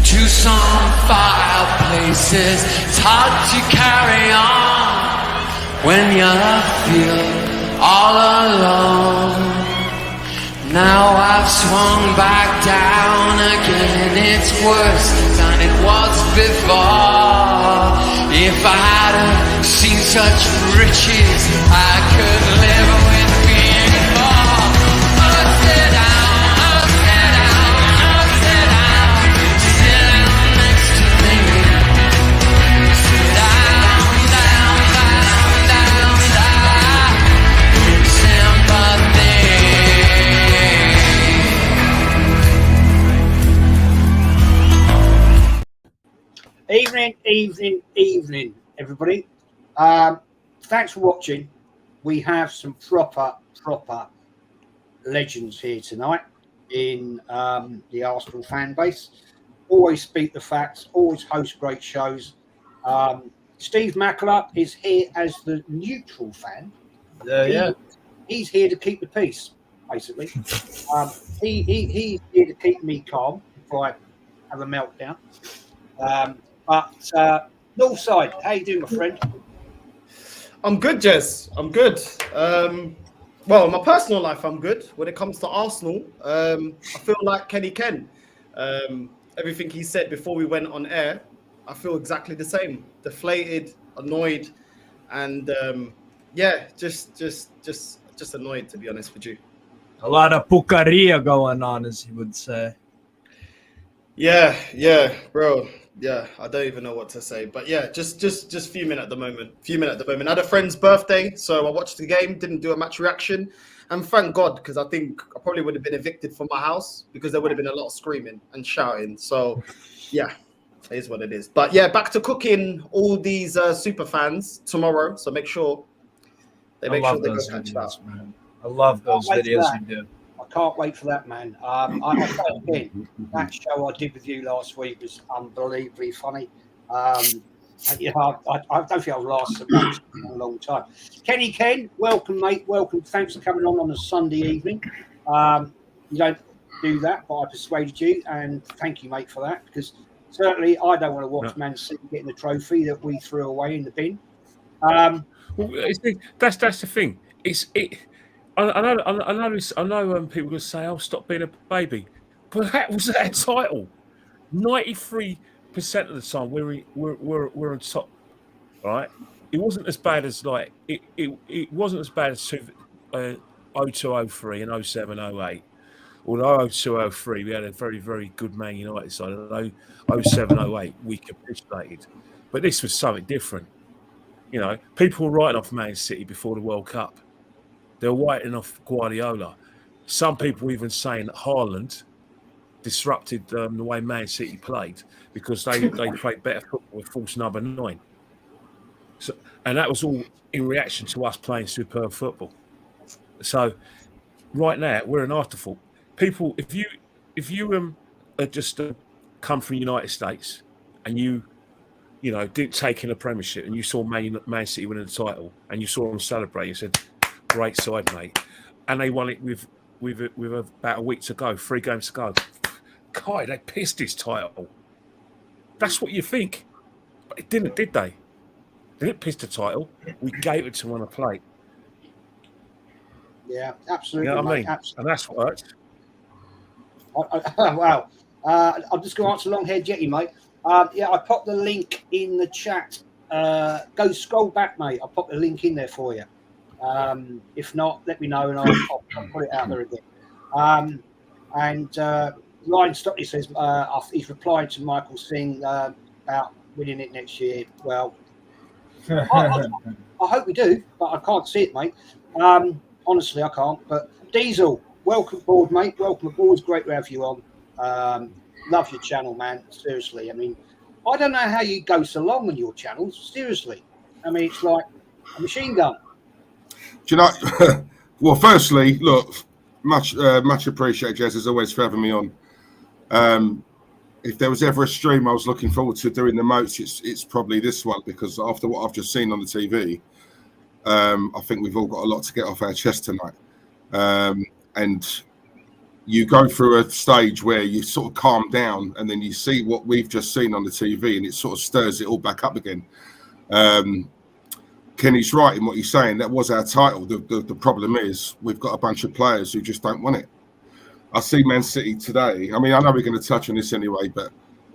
to some fireplaces. It's hard to carry on when you feel all alone. Now I've swung back down again. It's worse than it was before. If I hadn't seen such riches, I could live with being poor. Upside down, upside down, upside down. Sit down next to me. Sit down, down, down, down, down. Sympathy. Evening, everybody. Thanks for watching. We have some proper legends here tonight in the Arsenal fan base. Always speak the facts, always host great shows. Steve Mackler is here as the neutral fan. He's here to keep the peace, basically. He's here to keep me calm before I have a meltdown. But Northside, how you doing, my friend? I'm good, Jez. I'm good. Well, in my personal life, I'm good. When it comes to Arsenal, I feel like Kenny Ken. Everything he said before we went on air, I feel exactly the same. Deflated, annoyed, and just annoyed, to be honest with you. A lot of pucaria going on, as he would say. Yeah, bro. Yeah, I don't even know what to say, but yeah, just fuming at the moment. I had a friend's birthday, so I watched the game, didn't do a match reaction, and thank God, because I think I probably would have been evicted from my house because there would have been a lot of screaming and shouting. So, yeah, it is what it is. But yeah, back to cooking all these super fans tomorrow. So make sure they go catch that. Man. I love those videos you do. I can't wait for that, man. I again, that show I did with you last week was unbelievably funny. I don't think I'll last so much in a long time. Kenny Ken, welcome, mate. Welcome. Thanks for coming on a Sunday evening. You don't do that, but I persuaded you, and thank you, mate, for that. Because certainly I don't want to watch Man City getting the trophy that we threw away in the bin. Well, that's the thing. I know people will say, "Oh, stop being a baby," but that was our title. 93% of the time we're on top, right? It wasn't as bad as it wasn't as bad as 0203 and 0708. Although 0203 we had a very, very good Man United side. 0708 we capitulated, but this was something different. You know, people were writing off Man City before the World Cup. They're writing off Guardiola. Some people even saying that Haaland disrupted the way Man City played because they played better football with false number 9. So, and that was all in reaction to us playing superb football. So right now we're an afterthought. People, if you just come from the United States and you didn't take in a Premiership and you saw Man City winning the title and you saw them celebrate, you said, "Great side, mate," and they won it with about a week to go, 3 games to go. God, they pissed his title. That's what you think, but it didn't, did they? They didn't piss the title. We gave it to them on a plate. Yeah, absolutely. You know what I mean? Absolutely. And that's what hurts. Wow. I'm just going to answer long-haired Jetty, mate. Yeah, I popped the link in the chat. Go scroll back, mate. I'll pop the link in there for you. If not, let me know and I'll put it out there again. And Ryan Stockley says he's replied to Michael Singh about winning it next year. Well, I hope we do, but I can't see it, mate. Honestly, I can't. But Diesel, welcome aboard, mate. Welcome aboard. It's great to have you on. Love your channel, man. Seriously. I mean, I don't know how you go so long on your channels. Seriously. I mean, it's like a machine gun. Do you know? Well, firstly, look, much appreciated, Jez, as always, for having me on. If there was ever a stream I was looking forward to doing the most, it's probably this one, because after what I've just seen on the TV, I think we've all got a lot to get off our chest tonight. And you go through a stage where you sort of calm down, and then you see what we've just seen on the TV, and it sort of stirs it all back up again. Kenny's right in what he's saying. That was our title. The problem is we've got a bunch of players who just don't want it. I see Man City today. I mean, I know we're going to touch on this anyway, but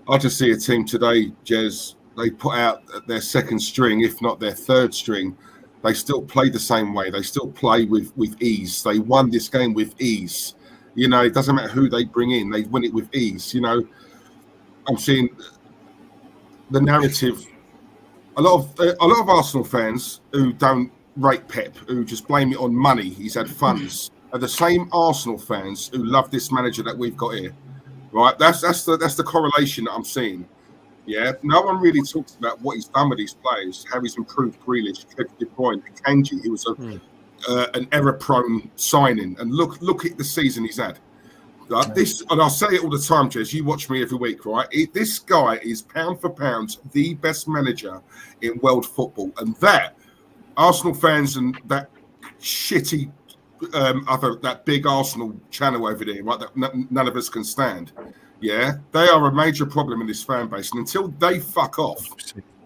I just see a team today, Jez. They put out their second string, if not their third string. They still play the same way. They still play with ease. They won this game with ease. You know, it doesn't matter who they bring in. They win it with ease. You know, I'm seeing the narrative. A lot of Arsenal fans who don't rate Pep, who just blame it on money. He's had funds. Are the same Arsenal fans who love this manager that we've got here. Right? That's the correlation that I'm seeing. Yeah, no one really talks about what he's done with these players, how he's improved Grealish, Kevin De Bruyne, Kanji. He was an error-prone signing, and look at the season he's had. This, and I'll say it all the time, Jez. You watch me every week, right? This guy is pound for pound the best manager in world football, and that Arsenal fans and that shitty that big Arsenal channel over there, right? That none of us can stand. Yeah, they are a major problem in this fan base, and until they fuck off,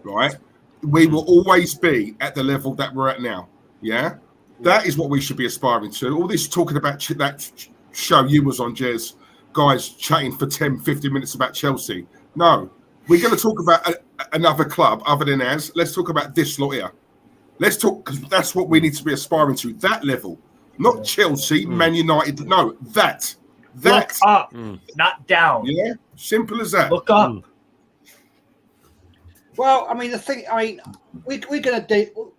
right, we will always be at the level that we're at now. Yeah, that is what we should be aspiring to. All this talking about that show you was on, Jez, guys chatting for 10, 15 minutes about Chelsea. No, we're going to talk about another club other than ours. Let's talk about this lot here. Let's talk, because that's what we need to be aspiring to, that level. Not Chelsea, Man United. No, that. Look up, not down. Yeah, simple as that. Look up. Well, I mean, we're going to do.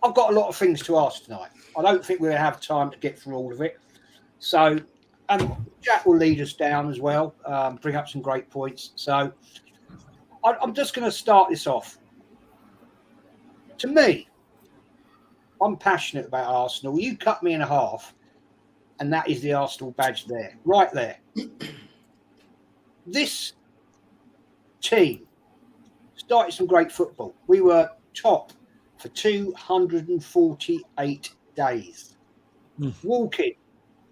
I've got a lot of things to ask tonight. I don't think we'll have time to get through all of it. So, Jack will lead us down as well, bring up some great points. So, I'm just going to start this off. To me, I'm passionate about Arsenal. You cut me in half, and that is the Arsenal badge there, right there. This team started some great football. We were top for 248 days. Walking,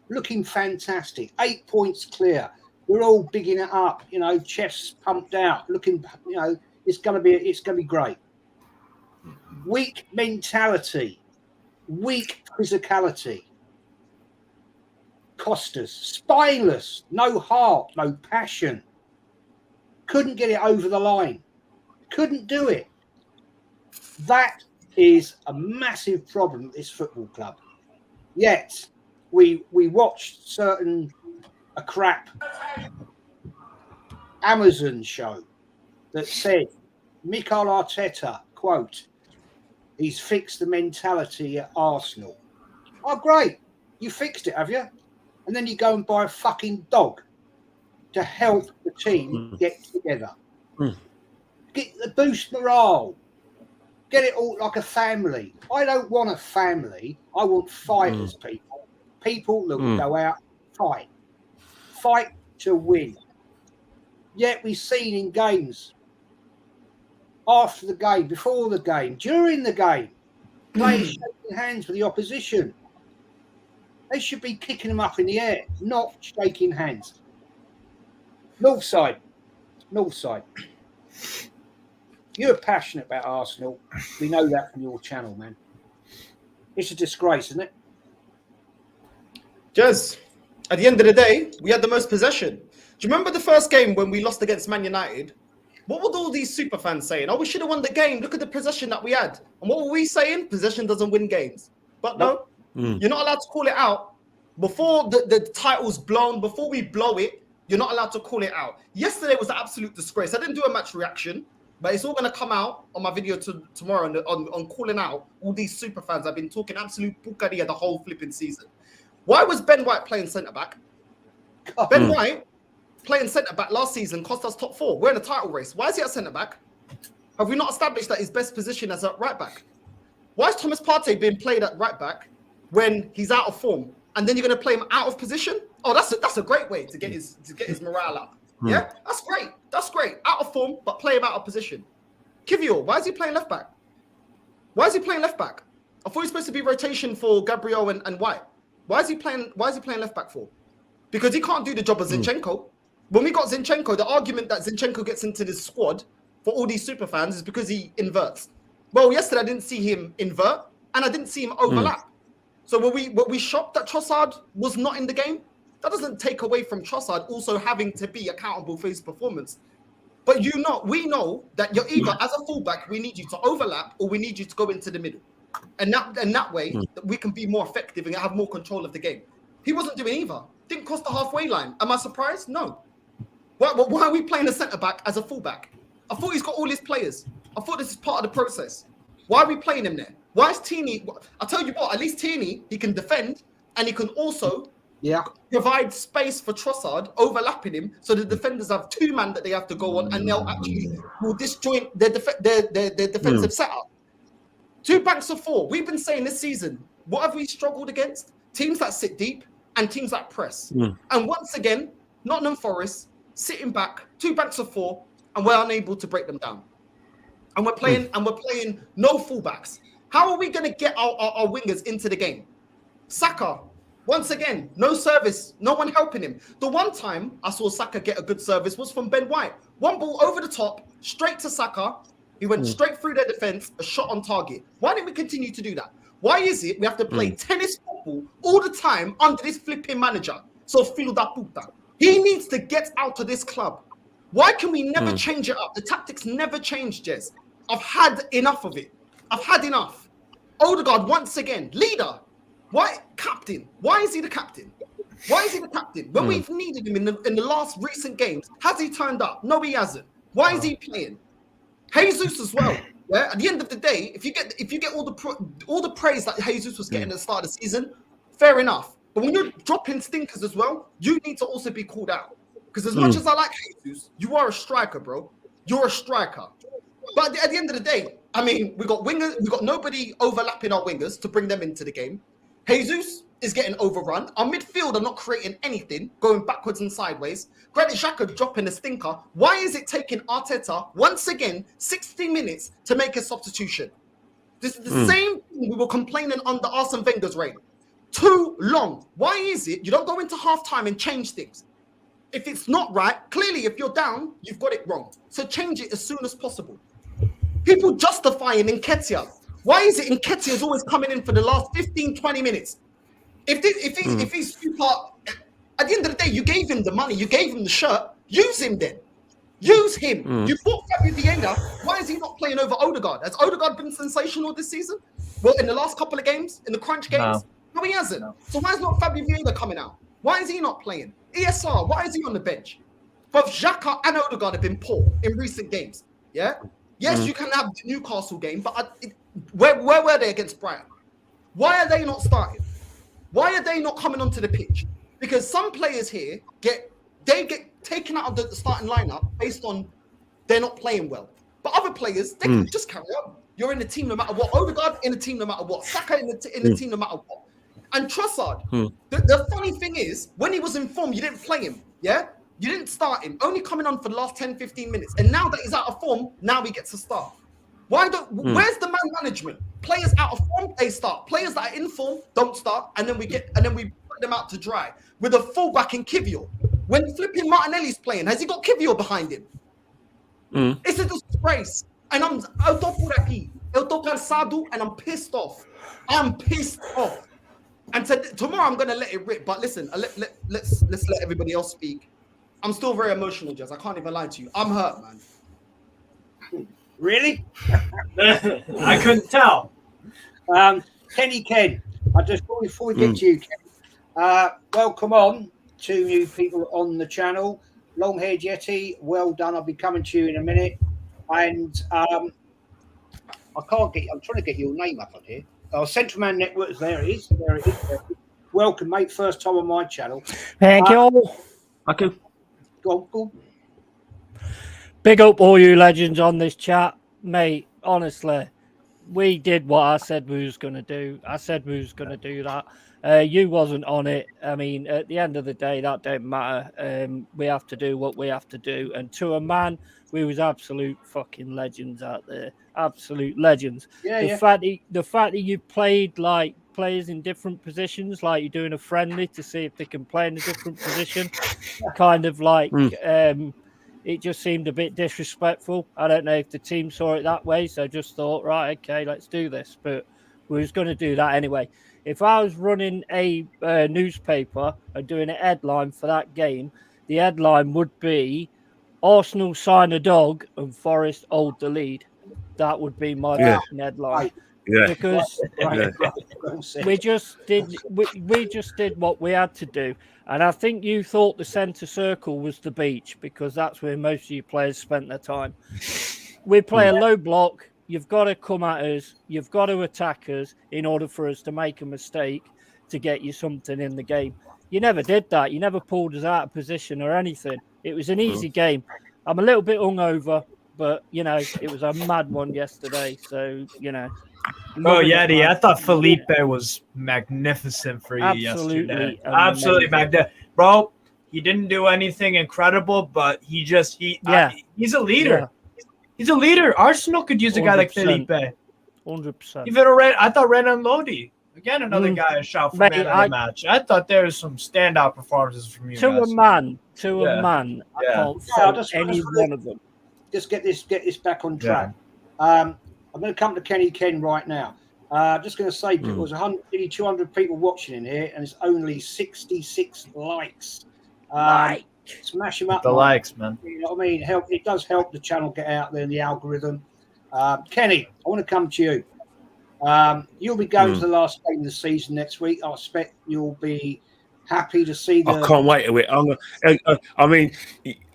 looking fantastic. 8 points clear. We're all bigging it up, you know, chests pumped out, looking, you know, it's gonna be great. Weak mentality, weak physicality. Cost us. Spineless, no heart, no passion. Couldn't get it over the line. Couldn't do it. That is a massive problem at this football club. Yet we watched a crap Amazon show that said Mikel Arteta, quote, he's fixed the mentality at Arsenal. Oh, great. You fixed it, have you? And then you go and buy a fucking dog to help the team get together. Get the boost morale. Get it all like a family. I don't want a family. I want fighters, people. People that will go out and fight. Fight to win. Yet we've seen in games, after the game, before the game, during the game, players shaking hands with the opposition. They should be kicking them up in the air, not shaking hands. North side. You're passionate about Arsenal. We know that from your channel, man. It's a disgrace, isn't it? Jez, at the end of the day, we had the most possession. Do you remember the first game when we lost against Man United? What were all these super fans saying? Oh, we should have won the game. Look at the possession that we had. And what were we saying? Possession doesn't win games. But no, you're not allowed to call it out. Before the title's blown, before we blow it, you're not allowed to call it out. Yesterday was an absolute disgrace. I didn't do a match reaction, but it's all going to come out on my video tomorrow on calling out all these super fans. I've been talking absolute bucaria the whole flipping season. Why was Ben White playing centre-back? Ben White playing centre-back last season cost us top 4. We're in a title race. Why is he at centre-back? Have we not established that his best position is at right-back? Why is Thomas Partey being played at right-back when he's out of form? And then you're going to play him out of position? Oh, that's a great way to get his morale up. Yeah, that's great. That's great. Out of form, but play him out of position. Kivior, why is he playing left-back? Why is he playing left-back? I thought he was supposed to be rotation for Gabriel and White. Why is he playing left-back for? because he can't do the job of Zinchenko. When we got Zinchenko, the argument that Zinchenko gets into this squad for all these super fans is because he inverts. Well, yesterday I didn't see him invert, and I didn't see him overlap. So were we shocked that Trossard was not in the game? That doesn't take away from Trossard also having to be accountable for his performance. But we know that you're either, as a fullback, we need you to overlap or we need you to go into the middle. And that way, we can be more effective and have more control of the game. He wasn't doing either. Didn't cross the halfway line. Am I surprised? No. Why are we playing a centre-back as a fullback? I thought he's got all his players. I thought this is part of the process. Why are we playing him there? Why is Tierney? I'll tell you what, at least Tierney, he can defend and he can also provide space for Trossard, overlapping him, so the defenders have two men that they have to go on, and they'll actually will disjoint their defensive setup. 2 banks of 4. We've been saying this season, what have we struggled against? Teams that sit deep and teams that press. And once again, Nottingham Forest sitting back, 2 banks of 4, and we're unable to break them down. And we're playing no fullbacks. How are we going to get our wingers into the game? Saka, once again, no service, no one helping him. The one time I saw Saka get a good service was from Ben White. One ball over the top, straight to Saka. He went straight through their defense, a shot on target. Why didn't we continue to do that? Why is it we have to play tennis football all the time under this flipping manager? So filo da puta. He needs to get out of this club. Why can we never change it up? The tactics never change, Jez. I've had enough of it. I've had enough. Odegaard, once again, leader. Why captain? Why is he the captain? Why is he the captain? When we've needed him in the last recent games, has he turned up? No, he hasn't. Why is he playing? Jesus as well. Yeah. At the end of the day, if you get all the praise that Jesus was getting at the start of the season, fair enough. But when you're dropping stinkers as well, you need to also be called out. Because as much as I like Jesus, you are a striker, bro. You're a striker. But at the end of the day, I mean, we got wingers, we got nobody overlapping our wingers to bring them into the game. Jesus is getting overrun. Our midfield are not creating anything, going backwards and sideways. Granit Xhaka dropping a stinker. Why is it taking Arteta, once again, 60 minutes to make a substitution? This is the same thing we were complaining under Arsene Wenger's reign. Too long. Why is it you don't go into halftime and change things? If it's not right, clearly if you're down, you've got it wrong. So change it as soon as possible. People justifying Nketiah. Why is it Nketiah is always coming in for the last 15, 20 minutes? If he's super, at the end of the day, you gave him the money, you gave him the shirt, use him then. Use him. You bought Fabio Vieira. Why is he not playing over Odegaard? Has Odegaard been sensational this season? Well, in the last couple of games, in the crunch games? No, he hasn't. So why is not Fabio Vieira coming out? Why is he not playing? ESR, why is he on the bench? Both Xhaka and Odegaard have been poor in recent games. Yeah? Yes, you can have the Newcastle game, but where were they against Brighton? Why are they not starting? Why are they not coming onto the pitch? Because some players here get taken out of the starting lineup based on they're not playing well. But other players, they can just carry on. You're in the team no matter what. Odegaard in the team no matter what. Saka in the team no matter what. And Trossard, the funny thing is, when he was in form, you didn't play him. Yeah? You didn't start him, only coming on for the last 10, 15 minutes. And now that he's out of form, now he gets to start. Where's the man management? Players out of form, they start. Players that are in form don't start, and then we put them out to dry with a fullback in Kivior. When flipping Martinelli's playing, has he got Kivior behind him? It's a disgrace. And I'm cansado, and I'm pissed off. I'm pissed off. And tomorrow I'm gonna let it rip. But listen, let's let everybody else speak. I'm still very emotional, Jez. I can't even lie to you. I'm hurt, man. Really? I couldn't tell. Kenny Ken, I just before we get to you, Ken, welcome on 2 new people on the channel. Long haired Yeti, well done. I'll be coming to you in a minute. And I'm trying to get your name up on here. Central Man Networks, there it is. There it is. Welcome, mate. First time on my channel. Thank you. Okay. Go. Big up all you legends on this chat, mate. Honestly, we did what I said we was going to do. I said we was going to do that. You wasn't on it. I mean, at the end of the day, that don't matter. We have to do what we have to do. And to a man, we was absolute fucking legends out there. Absolute legends. The fact that you played like players in different positions, like you're doing a friendly to see if they can play in a different position. Kind of like it just seemed a bit disrespectful. I don't know if the team saw it that way, so I just thought, right, okay, let's do this. But we was going to do that anyway. If I was running a newspaper and doing a headline for that game, the headline would be Arsenal sign a dog and Forest hold the lead. That would be my fucking headline. Yeah. Because we just did what we had to do. And I think you thought the centre circle was the beach because that's where most of your players spent their time. We play a low block. You've got to come at us. You've got to attack us in order for us to make a mistake to get you something in the game. You never did that. You never pulled us out of position or anything. It was an easy game. I'm a little bit hungover, but, you know, it was a mad one yesterday. So, you know. Oh, Yeti, I thought Felipe was magnificent for you yesterday. Absolutely magnificent. Bro, he didn't do anything incredible, but he's a leader. Yeah. He's a leader. Arsenal could use a guy like Felipe. 100%. Even I thought Renan Lodi. Again, another guy a shout for man of the match. I thought there was some standout performances from you guys. A man. I can't fault any one of them. Just get this back on track. Yeah. I'm going to come to Kenny Ken right now. I'm just going to say there was 200 people watching in here, and it's only 66 likes. Smash them up. The likes, man. You know what I mean? It does help the channel get out there in the algorithm. Kenny, I want to come to you. You'll be going to the last game of the season next week. I expect you'll be happy to see the... I can't wait to it. I mean,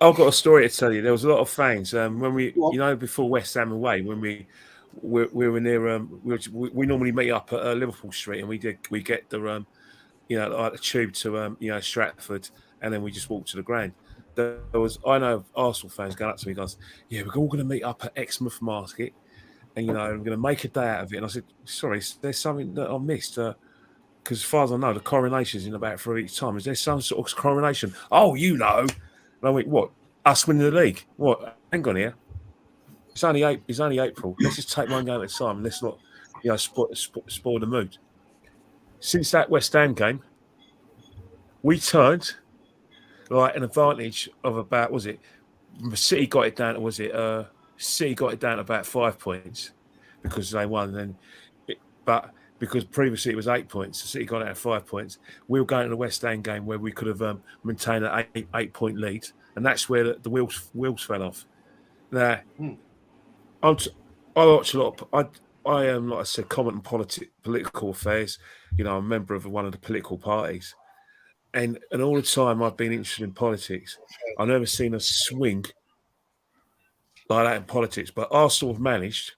I've got a story to tell you. There was a lot of fans when we, before West Ham away, when we were near. We normally meet up at Liverpool Street, and we get the like the tube to Stratford, and then we just walk to the ground. I know Arsenal fans going up to me, guys. Yeah, we're all going to meet up at Exmouth Market, and I'm going to make a day out of it. And I said, sorry, there's something that I missed. Because as far as I know, the coronation's in about 3 weeks' time. Is there some sort of coronation? Oh, And I went, what? Us winning the league? What? Hang on here. It's only April. Let's just take one game at a time. Let's not, spoil the mood. Since that West Ham game, we turned like an advantage of about, City got it down to, City got it down to about 5 points because they won. Because previously it was 8 points, the City got it at 5 points. We were going to the West Ham game where we could have maintained an 8-point lead, and that's where the wheels fell off. Now, I watch a lot. I am, like I said, comment on political affairs. I'm a member of one of the political parties, and all the time I've been interested in politics. I've never seen a swing like that in politics. But Arsenal have managed,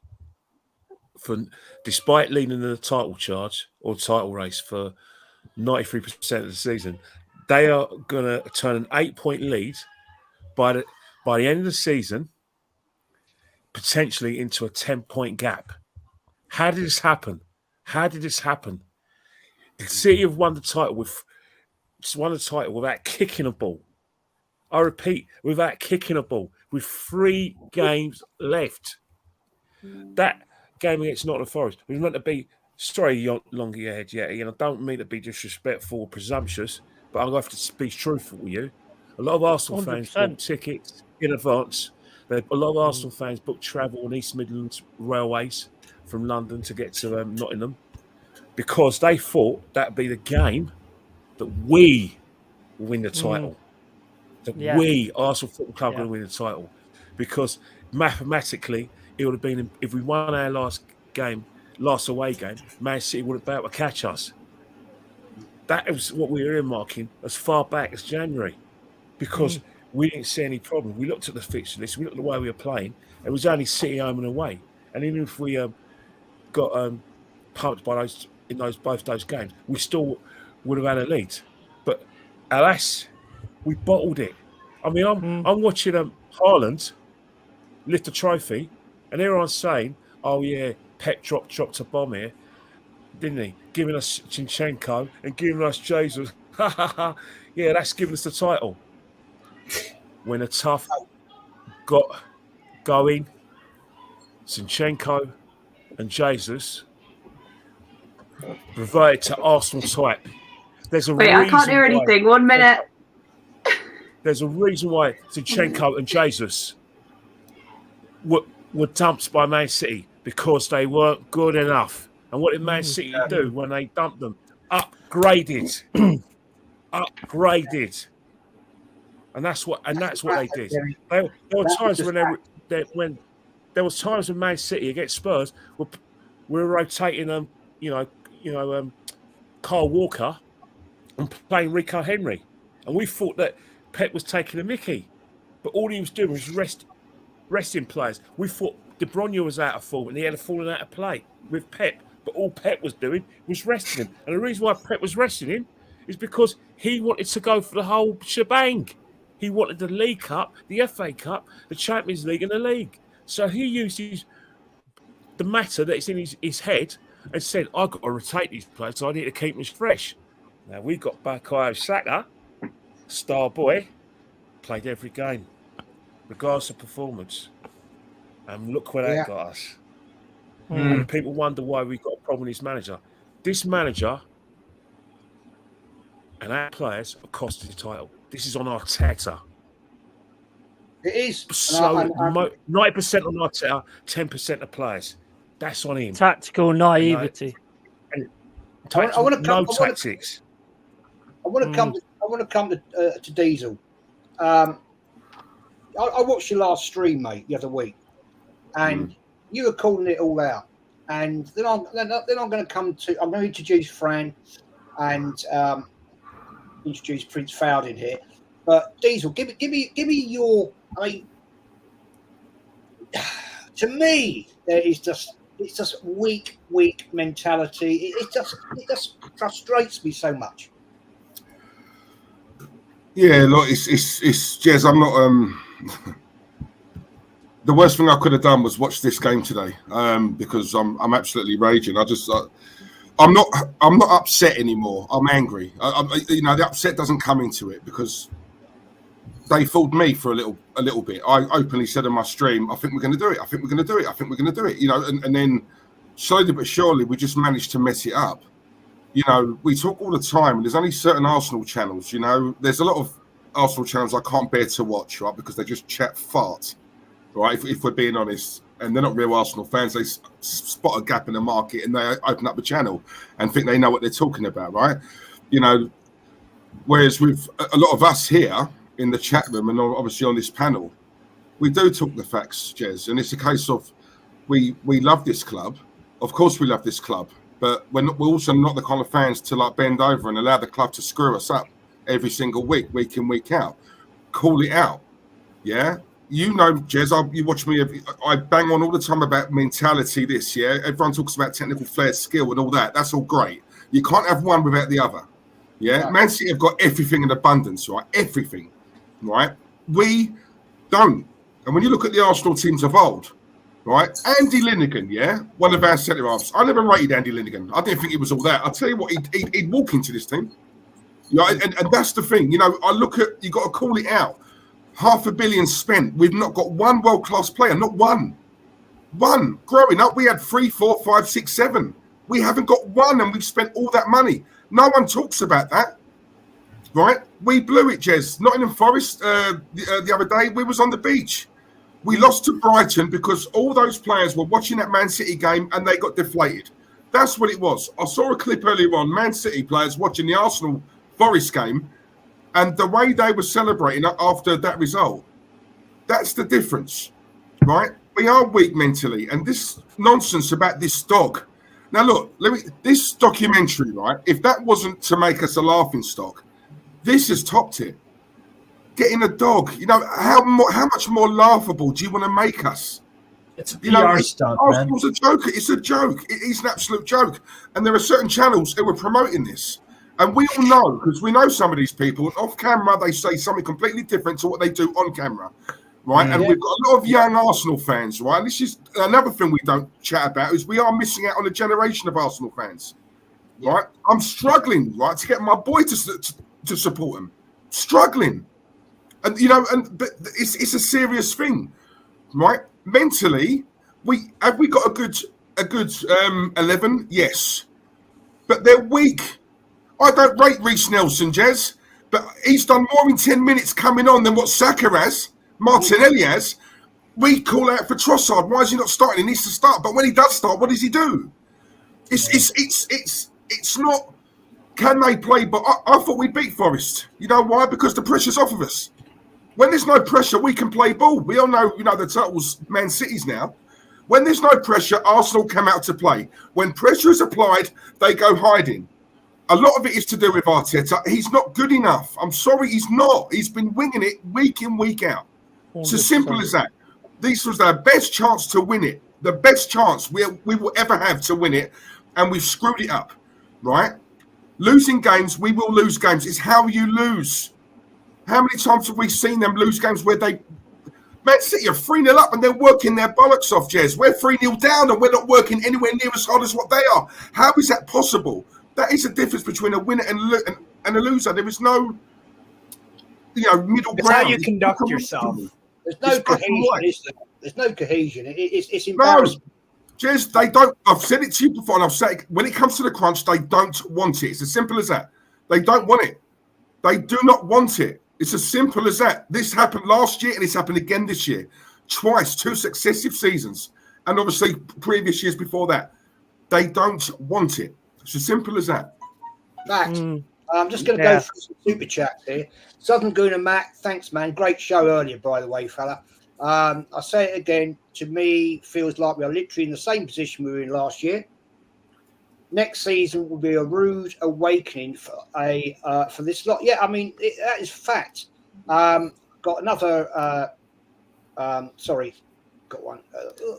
despite leading in the title charge or title race for 93% of the season, they are going to turn an 8-point lead by the end of the season, potentially into a 10-point gap. How did this happen? The City have won the title without kicking a ball. I repeat, without kicking a ball, with 3 games left. That game against Nottingham Forest was meant to be, sorry, longer your head, I don't mean to be disrespectful or presumptuous, but I'm going to have to be truthful with you. A lot of Arsenal 100%. fans bought tickets in advance. A lot of Arsenal fans booked travel on East Midlands Railways from London to get to Nottingham because they thought that'd be the game that we will win the title. We, Arsenal Football Club, will win the title. Because mathematically, it would have been, if we won our last away game, Man City would have been able to catch us. That was what we were earmarking as far back as January. Because we didn't see any problem. We looked at the fixture list, we looked at the way we were playing, it was only City home and away. And even if we got pumped by both those games, we still would have had a lead. But alas, we bottled it. I mean, I'm watching Haaland lift a trophy, and everyone's saying, "Oh yeah, Pep dropped a bomb here, didn't he? Giving us Zinchenko and giving us Jesus. Yeah, that's giving us the title." When a tough got going, Zinchenko and Jesus reverted to Arsenal type. There's a Wait, I can't hear anything. 1 minute. There's a reason why Zinchenko and Jesus were dumped by Man City, because they weren't good enough. And what did Man City do when they dumped them? Upgraded. Upgraded. And that's what they did. There were times when there was times when Man City against Spurs were rotating them, Kyle Walker and playing Rico Henry, and we thought that Pep was taking a mickey, but all he was doing was resting players. We thought De Bruyne was out of form and he had fallen out of play with Pep, but all Pep was doing was resting him. And the reason why Pep was resting him is because he wanted to go for the whole shebang. He wanted the League Cup, the FA Cup, the Champions League, and the League. So he used the matter that's in his head and said, I've got to rotate these players, so I need to keep them fresh. Now, we got Bukayo Saka, star boy, played every game, regardless of performance. And look where that got us. And people wonder why we got a problem with this manager. This manager and our players are costing the title. This is on Arteta. It is. So 90% on Arteta, 10% of players. That's on him. Tactical naivety. Tactics. I want to come to Diesel. I watched your last stream, mate, the other week, and you were calling it all out. And then I'm going to introduce Fran and introduce Prince Fowden here. But Diesel, give me your. I mean, to me, it's just weak mentality. It just frustrates me so much. Yeah, look, it's Jez. I'm not. The worst thing I could have done was watch this game today, because I'm absolutely raging. I'm not upset anymore. I'm angry. The upset doesn't come into it because they fooled me for a little bit. I openly said on my stream, I think we're going to do it. I think we're going to do it. I think we're going to do it. And then slowly but surely we just managed to mess it up. We talk all the time, and there's only certain Arsenal channels. There's a lot of Arsenal channels I can't bear to watch, right? Because they just chat fart, right? If we're being honest. And they're not real Arsenal fans. They spot a gap in the market and they open up the channel and think they know what they're talking about, right? Whereas with a lot of us here in the chat room and obviously on this panel, we do talk the facts, Jez. And it's a case of we love this club. Of course we love this club. But we're also not the kind of fans to bend over and allow the club to screw us up every single week in, week out. Call it out, yeah? Jez, you watch me. I bang on all the time about mentality. Everyone talks about technical flair, skill, and all that. That's all great. You can't have one without the other. Yeah, Man City have got everything in abundance, right? Everything, right? We don't. And when you look at the Arsenal teams of old, right? Andy Linnigan, one of our centre halves. I never rated Andy Linnigan. I didn't think he was all that. I'll tell you what, he'd walk into this team. And that's the thing. I look at, you got to call it out. $500 million spent. We've not got one world-class player, not one. One. Growing up, we had 3, 4, 5, 6, 7. We haven't got one, and we've spent all that money. No one talks about that, right? We blew it, Jez. Nottingham Forest the other day, we was on the beach. We lost to Brighton because all those players were watching that Man City game and they got deflated. That's what it was. I saw a clip earlier on, Man City players watching the Arsenal Forest game, and the way they were celebrating after that result, that's the difference, right? We are weak mentally, and this nonsense about this dog. Now, look, this documentary, right? If that wasn't to make us a laughing stock, this has topped it. Getting a dog, how much more laughable do you want to make us? It's a PR stunt, man. Arsenal's a joke. It's a joke. It is an absolute joke. And there are certain channels that were promoting this. And we all know, because we know some of these people, off camera, they say something completely different to what they do on camera, right? And we've got a lot of young Arsenal fans, right? And this is another thing we don't chat about, is we are missing out on a generation of Arsenal fans, right? I'm struggling, right, to get my boy to support him. Struggling. And, but it's a serious thing, right? Mentally, have we got a good 11? Yes. but they're weak. I don't rate Reece Nelson, Jez, but he's done more in 10 minutes coming on than what Saka has, Martinelli has. We call out for Trossard. Why is he not starting? He needs to start. But when he does start, what does he do? It's not. Can they play? But I thought we'd beat Forest. You know why? Because the pressure's off of us. When there's no pressure, we can play ball. We all know, the title's Man City's now. When there's no pressure, Arsenal come out to play. When pressure is applied, they go hiding. A lot of it is to do with Arteta. He's not good enough. I'm sorry, he's not. He's been winging it week in, week out. It's as simple as that. This was our best chance to win it. The best chance we will ever have to win it. And we've screwed it up, right? Losing games, we will lose games. It's how you lose. How many times have we seen them lose games where they... Man City are 3-0 up and they're working their bollocks off, Jez. We're 3-0 down and we're not working anywhere near as hard as what they are. How is that possible? That is the difference between a winner and a loser. There is no, middle ground. It's how you conduct yourself. There's no cohesion, is there? There's no cohesion. It's embarrassing. No. Jez, they don't. I've said it to you before, and I've said it, when it comes to the crunch, they don't want it. It's as simple as that. They don't want it. They do not want it. It's as simple as that. This happened last year, and it's happened again this year. Twice, 2 successive seasons, and obviously previous years before that. They don't want it. It's as simple as that. Matt, I'm just going to go through some super chats here. Southern Gooner Matt, thanks, man. Great show earlier, by the way, fella. I'll say it again. To me, feels like we are literally in the same position we were in last year. Next season will be a rude awakening for this lot. Yeah, I mean, that is fact. Got another. Sorry, got one.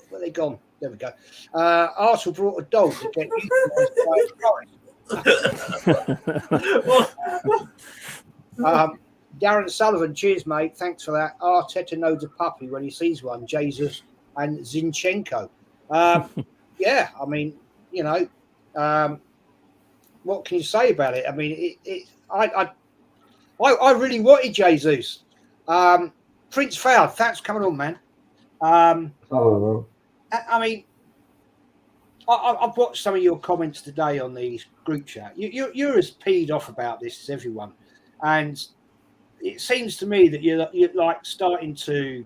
Where they gone? There we go. Arsenal brought a dog to get Darren Sullivan, cheers, mate. Thanks for that. Arteta knows a puppy when he sees one. Jesus and Zinchenko. Yeah, I mean, what can you say about it? I mean, I really wanted Jesus. Prince Fowd, thanks for coming on, man. I mean, I've watched some of your comments today on the group chat. You're as peed off about this as everyone, and it seems to me that you're like starting to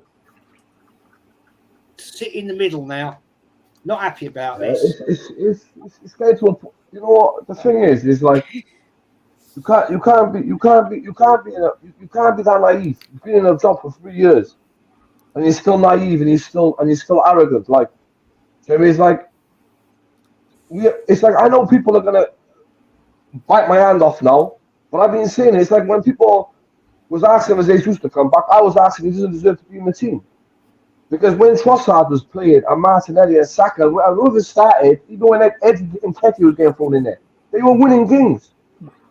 sit in the middle now. Not happy about this. It's getting to a point. You know what the thing is like you can't be that naive. You've been in a job for 3 years, and you're still naive and you're still arrogant. Like, I mean, it's like I know people are gonna bite my hand off now, but I've been saying it's like when people was asking if Jesus to come back, I was asking if he doesn't deserve to be in the team. Because when Trossard was playing and Martinelli and Saka, and whoever started, even when Eddie and Ketty was getting thrown in there, they were winning games.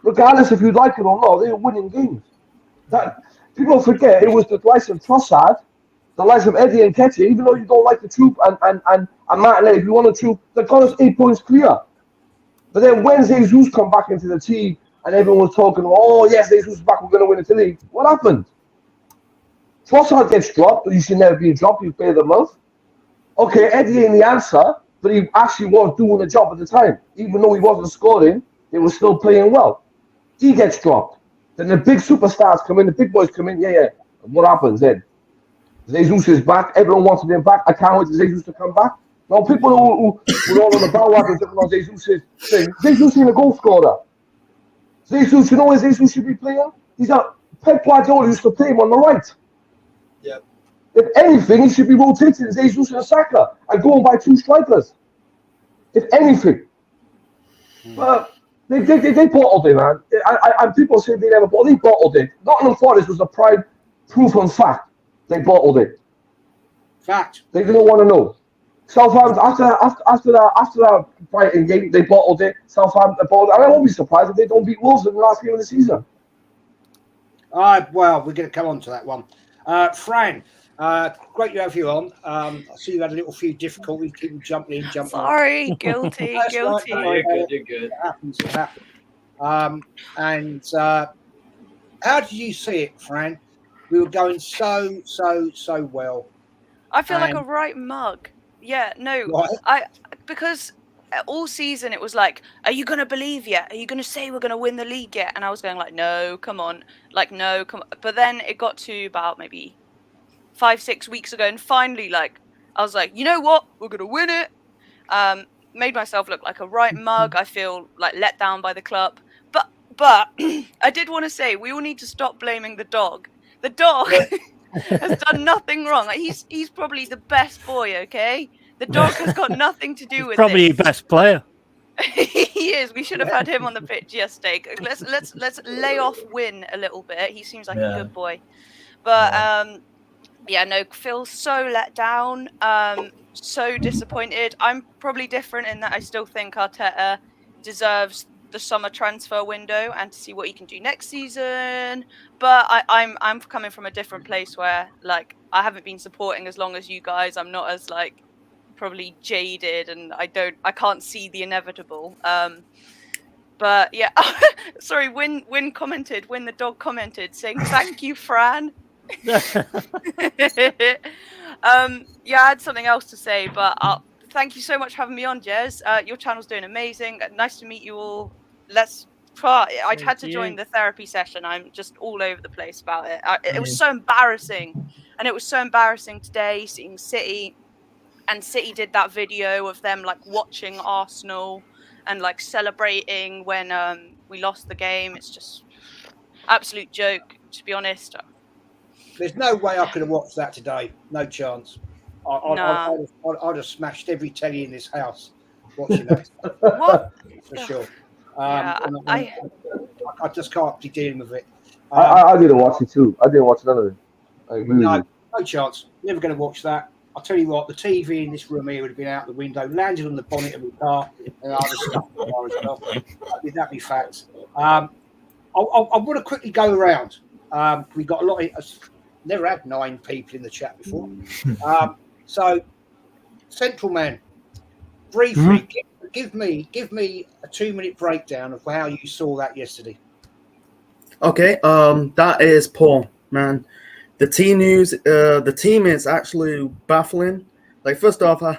Regardless if you like it or not, they were winning games. That people forget it was the likes of Trossard, the likes of Eddie and Ketty, even though you don't like the troop and Martinelli, if you want the troop, they got us 8 points clear. But then when Jesus come back into the team and everyone was talking, oh yes, Jesus is back, we're going to win the league. What happened? Trossard gets dropped, but you should never be dropped, you pay the month. Okay, Eddie ain't the answer, but he actually was doing the job at the time. Even though he wasn't scoring, he was still playing well. He gets dropped. Then the big superstars come in, the big boys come in, yeah. And what happens then? Jesus is back, everyone wanted him back. I can't wait for Jesus to come back. Now, people who were all on the bandwagon talking about Jesus' thing, Jesus ain't a goal scorer. Jesus, you know where Jesus should be playing? He's a Pep Guardiola used to play him on the right. Yeah. If anything, he should be rotating Jesus and Saka and going by 2 strikers. If anything. But they bottled it, man. And people say they never bottled it. They bottled it. Nottingham Forest was a prime proof and fact. They bottled it. Fact. They didn't want to know. Southampton, after that fighting game, they bottled it. Southampton bottled it. And I won't be surprised if they don't beat Wolves in the last game of the season. Well, we're going to come on to that one. Fran, great to have you on. I see you had a little few difficulties. Keep jumping in. Sorry, guilty. Right, You're good. It happens. And how did you see it, Fran? We were going so well. I feel like a right mug. Yeah, no, Right. because all season it was like, are you gonna believe yet? Are you gonna say we're gonna win the league yet? And I was going like, no, come on, like no, come on. But then it got to about maybe 5-6 weeks ago, and finally, like, I was like, you know what, we're gonna win it. Made myself look like a right mug. I feel like let down by the club, but I did want to say we all need to stop blaming the dog. The dog has done nothing wrong. Like, he's probably the best boy. Okay, the dog has got nothing to do with Probably this. your best player. He is. We should have had him on the pitch yesterday. Let's lay off Win a little bit. He seems like a good boy, but yeah, no, feel so let down. So disappointed. I'm probably different in that I still think Arteta deserves the summer transfer window and to see what he can do next season. But I'm coming from a different place where, like, I haven't been supporting as long as you guys. I'm not as, like, probably jaded, and I can't see the inevitable. But yeah, sorry, Win the dog commented saying thank you, Fran. Yeah, I had something else to say, but thank you so much for having me on, Jez. Your channel's doing amazing. Nice to meet you all. I'd had to join the therapy session. I'm just all over the place about it. It was so embarrassing, and it was so embarrassing today seeing City, and City did that video of them like watching Arsenal and like celebrating when we lost the game. It's just absolute joke, to be honest. There's no way I could have watched that today. No chance. I'd have smashed every telly in this house watching that. What? For sure. Yeah, I just can't be dealing with it. I didn't watch it too. I didn't watch none of it. No chance. Never going to watch that. I'll tell you what, the TV in this room here would have been out the window, landed on the bonnet of my car, and I'd have stuck the car as well. That'd be facts. I want to quickly go around. We got a lot of... Never had 9 people in the chat before. So, Central Man, briefly, give me a 2-minute breakdown of how you saw that yesterday. Okay, that is poor, man. The team is actually baffling. Like, first off, I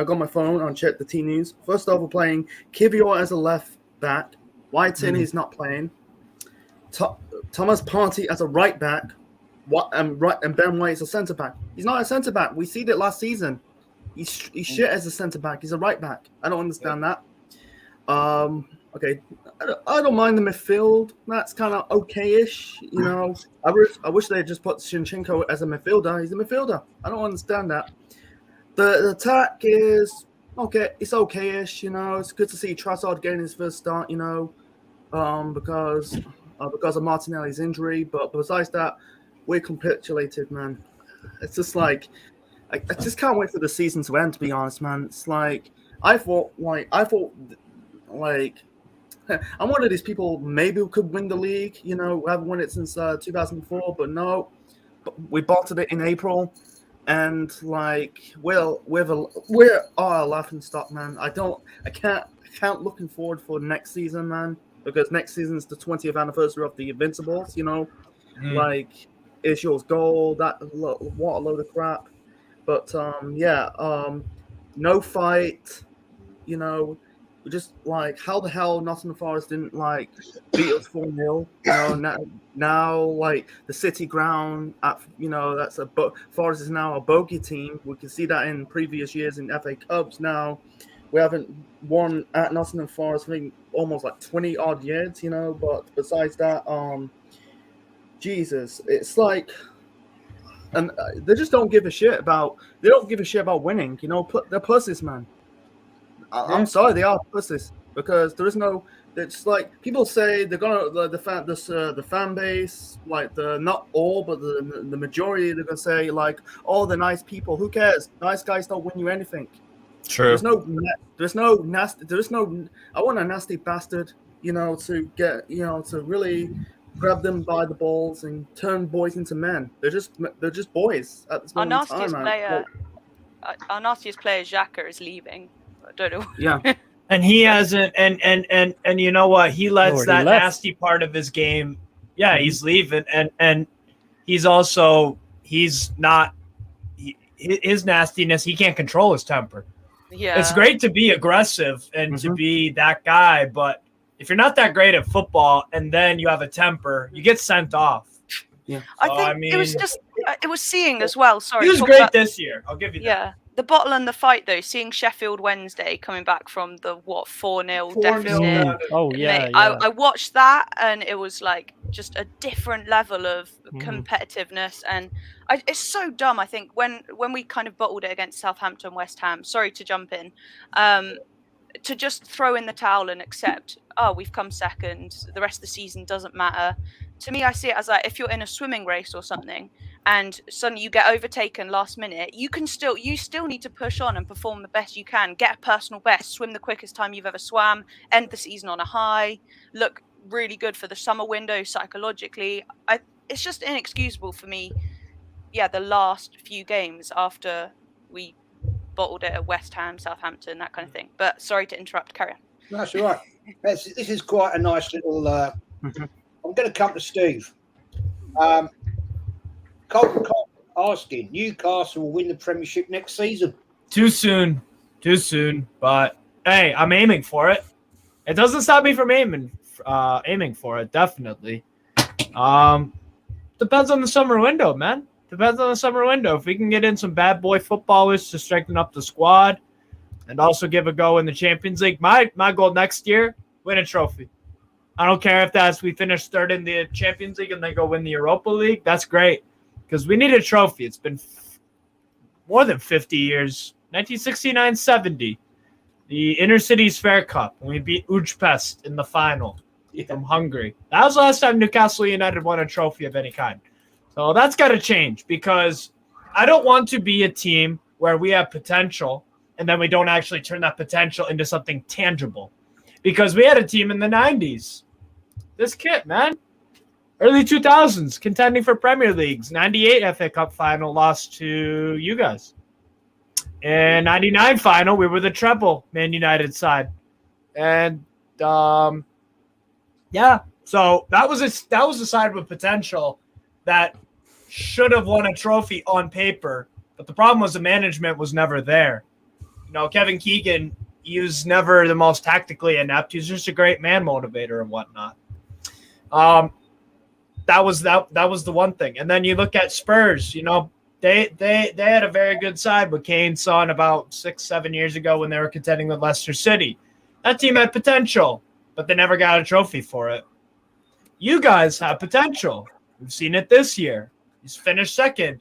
got my phone and checked the team news. First off, we're playing Kivior as a left back. Whiten is not playing. Thomas Partey as a right back. And Ben White is a centre back. He's not a centre back. We see that last season. He's shit as a centre back. He's a right back. I don't understand that. Okay, I don't mind the midfield. That's kind of okay-ish. You know, I wish they had just put Shinchenko as a midfielder. He's a midfielder. I don't understand that. The attack is okay. It's okay-ish. You know, it's good to see Trossard getting his first start. You know, because of Martinelli's injury. But besides that, we're capitulated, man. It's just like I just can't wait for the season to end. To be honest, man, it's like I thought I'm one of these people. Maybe we could win the league. You know, we haven't won it since 2004, but no, we bottled it in April, and like we're a laughing stock, man. I can't looking forward for next season, man, because next season is the 20th anniversary of the Invincibles. You know, like. Ishio's goal, what a load of crap. But no fight. You know, we just like how the hell Nottingham Forest didn't like beat us 4-0. You know, now like the City ground at that's Forest is now a bogey team. We can see that in previous years in FA Cups. Now we haven't won at Nottingham Forest for almost like 20 odd years. You know, but besides that, Jesus, it's like, and they just don't give a shit about. They don't give a shit about winning. You know, they're pussies, man. I'm sorry, they are pussies because there is no. It's like people say they're gonna the fan base, like not all, but the majority. They're gonna say like, oh, they're nice people. Who cares? Nice guys don't win you anything. True. There's no nasty. I want a nasty bastard. You know, to get to really. Grab them by the balls and turn boys into men. They're just boys at this moment in time. Our nastiest player, Xhaka, is leaving. I don't know. Yeah, and he hasn't. And you know what? He lets that nasty part of his game. Yeah, he's leaving, and he's not. His nastiness. He can't control his temper. Yeah. It's great to be aggressive and to be that guy, but if you're not that great at football and then you have a temper, you get sent off. Yeah. I think it was seeing as well. Sorry. He was great this year. I'll give you that. Yeah. The bottle and the fight, though, seeing Sheffield Wednesday coming back from the 4-0 deficit. Oh yeah, I watched that, and it was like just a different level of competitiveness, and it's so dumb. I think when we kind of bottled it against Southampton, West Ham. Sorry to jump in, to just throw in the towel and accept, oh, we've come second. The rest of the season doesn't matter. To me, I see it as like if you're in a swimming race or something, and suddenly you get overtaken last minute, you still need to push on and perform the best you can, get a personal best, swim the quickest time you've ever swam, end the season on a high, look really good for the summer window psychologically. It's just inexcusable for me. Yeah, the last few games after we bottled it at West Ham, Southampton, that kind of thing. But sorry to interrupt. Carry on. That's all right. This is quite a nice little. I'm going to come to Steve. Colton asking, Newcastle will win the Premiership next season. Too soon. But hey, I'm aiming for it. It doesn't stop me from aiming for it. Definitely. Depends on the summer window, man. Depends on the summer window. If we can get in some bad boy footballers to strengthen up the squad, and also give a go in the Champions League. My goal next year: win a trophy. I don't care if that's we finish third in the Champions League and then go win the Europa League. That's great because we need a trophy. It's been more than 50 years. 1969-70, the Intercities Fair Cup when we beat Ujpest in the final from Hungary. That was the last time Newcastle United won a trophy of any kind. So that's got to change because I don't want to be a team where we have potential and then we don't actually turn that potential into something tangible. Because we had a team in the 90s. This kit, man. Early 2000s, contending for Premier Leagues. 98 FA Cup final, lost to you guys. In 99 final, we were the treble Man United side. And, yeah. So that was a side with potential that should have won a trophy on paper. But the problem was the management was never there. You know, Kevin Keegan, he was never the most tactically inept. He was just a great man motivator and whatnot. That was the one thing. And then you look at Spurs, you know, they had a very good side with Kane's son about 6-7 years ago when they were contending with Leicester City. That team had potential, but they never got a trophy for it. You guys have potential. We've seen it this year. He's finished second.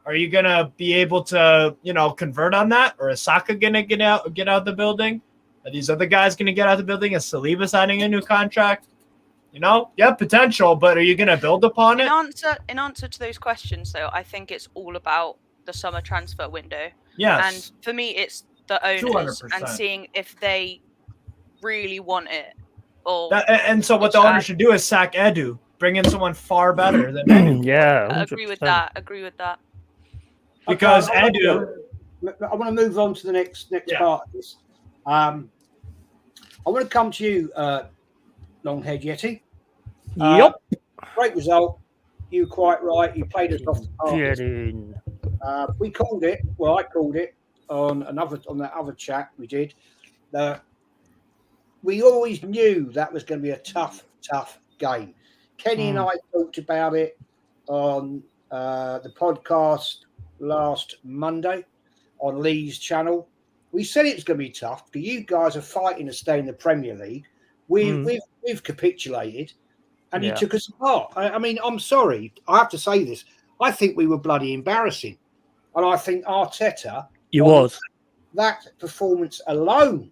Are you gonna be able to, you know, convert on that? Or is Saka gonna get out the building? Are these other guys gonna get out the building? Is Saliba signing a new contract? You know, yeah, potential, but are you gonna build upon it? In answer to those questions, though, I think it's all about the summer transfer window. Yes. And for me, it's the owners 200%. and seeing if they really want it. Or and so what the owners should do is sack Edu, bring in someone far better than Edu. Yeah, I agree with that. Because I Edu, want to move on to the next part of this. I want to come to you, Longhead Yeti. Yep. Great result. You were quite right. You played us off the park. We called it. Well, I called it on that other chat we did. We always knew that was going to be a tough game. Kenny and I talked about it on the podcast last Monday on Lee's channel. We said it was going to be tough because you guys are fighting to stay in the Premier League. We've capitulated, and you took us apart. I mean, I'm sorry, I have to say this. I think we were bloody embarrassing, and I think Arteta. That performance alone.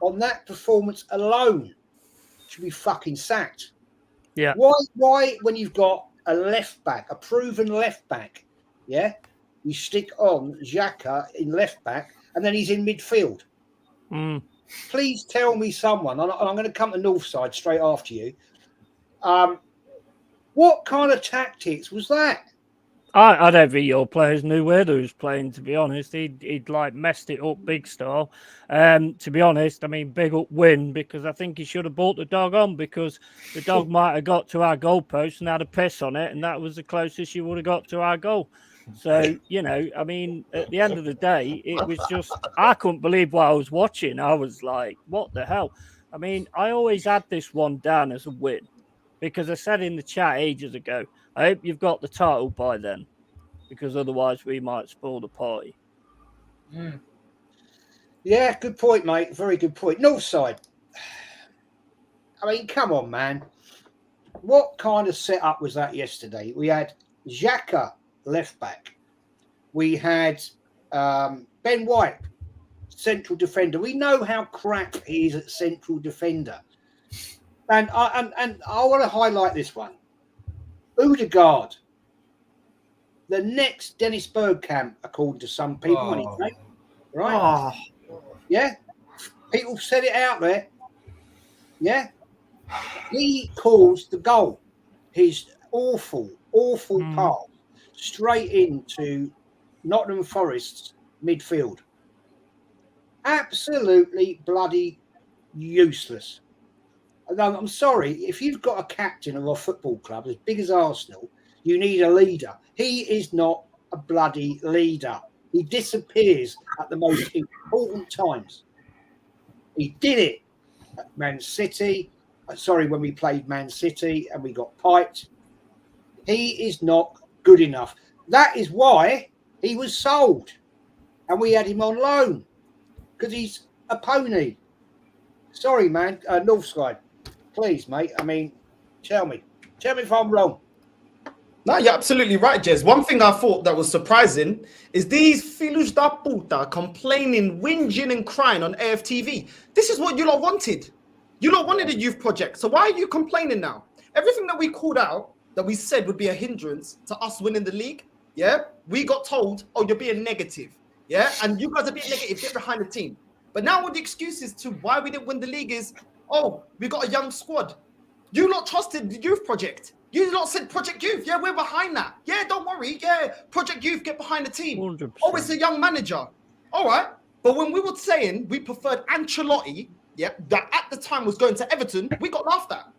On that performance alone, should be fucking sacked. Yeah. Why when you've got a left back, a proven left back, you stick on Xhaka in left back, and then he's in midfield. Please tell me someone, and I'm going to come to Northside straight after you. What kind of tactics was that? I don't think your players knew where they was playing, to be honest. He'd like messed it up big style. To be honest, I mean, big up win, because I think he should have brought the dog on, because the dog might have got to our goalpost and had a piss on it, and that was the closest you would have got to our goal. So, you know, I mean, at the end of the day, it was just, I couldn't believe what I was watching. I was like, what the hell? I mean, I always had this one down as a win because I said in the chat ages ago, I hope you've got the title by then because otherwise we might spoil the party. Yeah, good point, mate. Very good point. Northside. I mean, come on, man. What kind of setup was that yesterday? We had Xhaka left back. We had Ben White, central defender. We know how crap he is at central defender. And I want to highlight this one. Odegaard, the next Dennis Bergkamp, according to some people, right? Yeah, people said it out there. Yeah, he caused the goal. His awful pass straight into Nottingham Forest's midfield. Absolutely bloody useless. I'm sorry, if you've got a captain of a football club as big as Arsenal, you need a leader. He is not a bloody leader. He disappears at the most important times. He did it at Man City. When we played Man City and we got piped. He is not good enough. That is why he was sold. And we had him on loan. Because he's a pony. Sorry, man. Northside. Please, mate. I mean, tell me. Tell me if I'm wrong. No, you're absolutely right, Jez. One thing I thought that was surprising is these filhos da puta complaining, whinging and crying on AFTV. This is what you lot wanted. You lot wanted a youth project. So why are you complaining now? Everything that we called out, that we said would be a hindrance to us winning the league, yeah? We got told, oh, you're being negative, yeah? And you guys are being negative, get behind the team. But now what the excuses to why we didn't win the league is, oh, we got a young squad. You lot trusted the youth project. You lot said Project Youth. Yeah, we're behind that. Yeah, don't worry. Yeah, Project Youth, get behind the team. 100%. Oh, it's a young manager. All right. But when we were saying we preferred Ancelotti, yeah, that at the time was going to Everton, we got laughed at.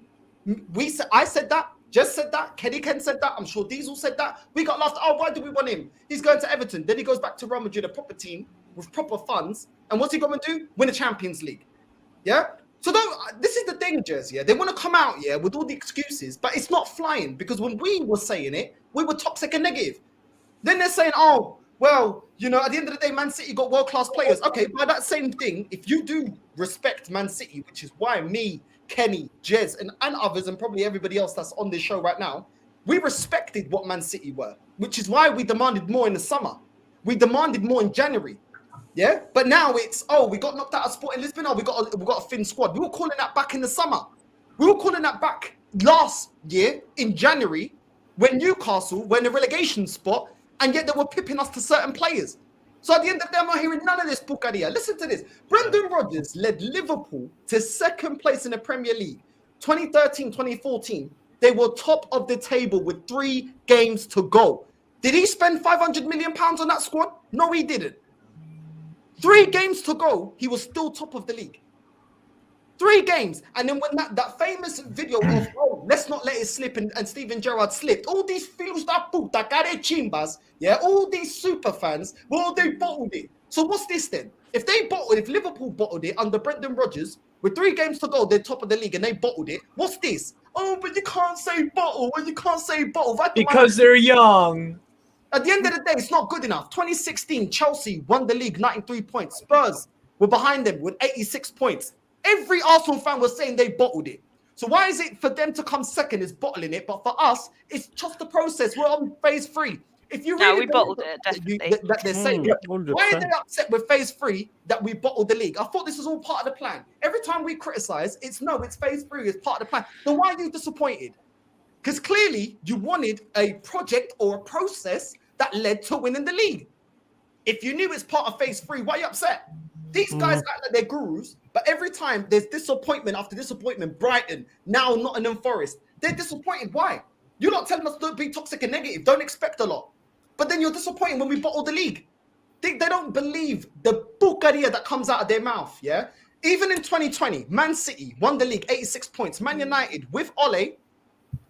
I said that. Jess said that. Kenny Ken said that. I'm sure Diesel said that. We got laughed at. Oh, why do we want him? He's going to Everton. Then he goes back to Real Madrid, a proper team with proper funds. And what's he going to do? Win a Champions League. Yeah? So this is the thing, Jez, yeah? They want to come out, yeah, with all the excuses, but it's not flying because when we were saying it, we were toxic and negative. Then they're saying, oh, well, you know, at the end of the day, Man City got world-class players. Okay, by that same thing, if you do respect Man City, which is why me, Kenny, Jez, and others, and probably everybody else that's on this show right now, we respected what Man City were, which is why we demanded more in the summer. We demanded more in January. Yeah, but now it's, oh, we got knocked out of Sporting Lisbon. Oh, we got a thin squad. We were calling that back in the summer. We were calling that back last year in January when Newcastle were in a relegation spot, and yet they were pipping us to certain players. So at the end of the day, I'm not hearing none of this bucaria. Listen to this. Brendan Rodgers led Liverpool to second place in the Premier League. 2013, 2014, they were top of the table with 3 games to go. Did he spend £500 million on that squad? No, he didn't. 3 games to go, he was still top of the league. 3 games. And then when that famous video of, oh, let's not let it slip, and Steven Gerrard slipped, all these filhos da puta, care chimbas, yeah, all these super fans, well, they bottled it. So what's this then? If Liverpool bottled it under Brendan Rodgers, with 3 games to go, they're top of the league and they bottled it, what's this? Oh, but you can't say bottle, and you can't say bottle. Because they're young. At the end of the day, it's not good enough. 2016, Chelsea won the league, 93 points. Spurs were behind them with 86 points. Every Arsenal fan was saying they bottled it. So why is it for them to come second is bottling it, but for us, it's just the process. We're on phase 3. If you really we bottled it, definitely. That they're saying, why are they upset with phase 3 that we bottled the league? I thought this was all part of the plan. Every time we criticize, it's phase 3 is part of the plan. Then why are you disappointed? Because clearly you wanted a project or a process that led to winning the league. If you knew it's part of phase 3, why are you upset? These guys act like they're gurus, but every time there's disappointment after disappointment, Brighton, now Nottingham Forest, they're disappointed. Why? You're not telling us don't be toxic and negative, don't expect a lot. But then you're disappointed when we bottle the league. They don't believe the bucaria that comes out of their mouth, yeah? Even in 2020, Man City won the league, 86 points. Man United, with Ole,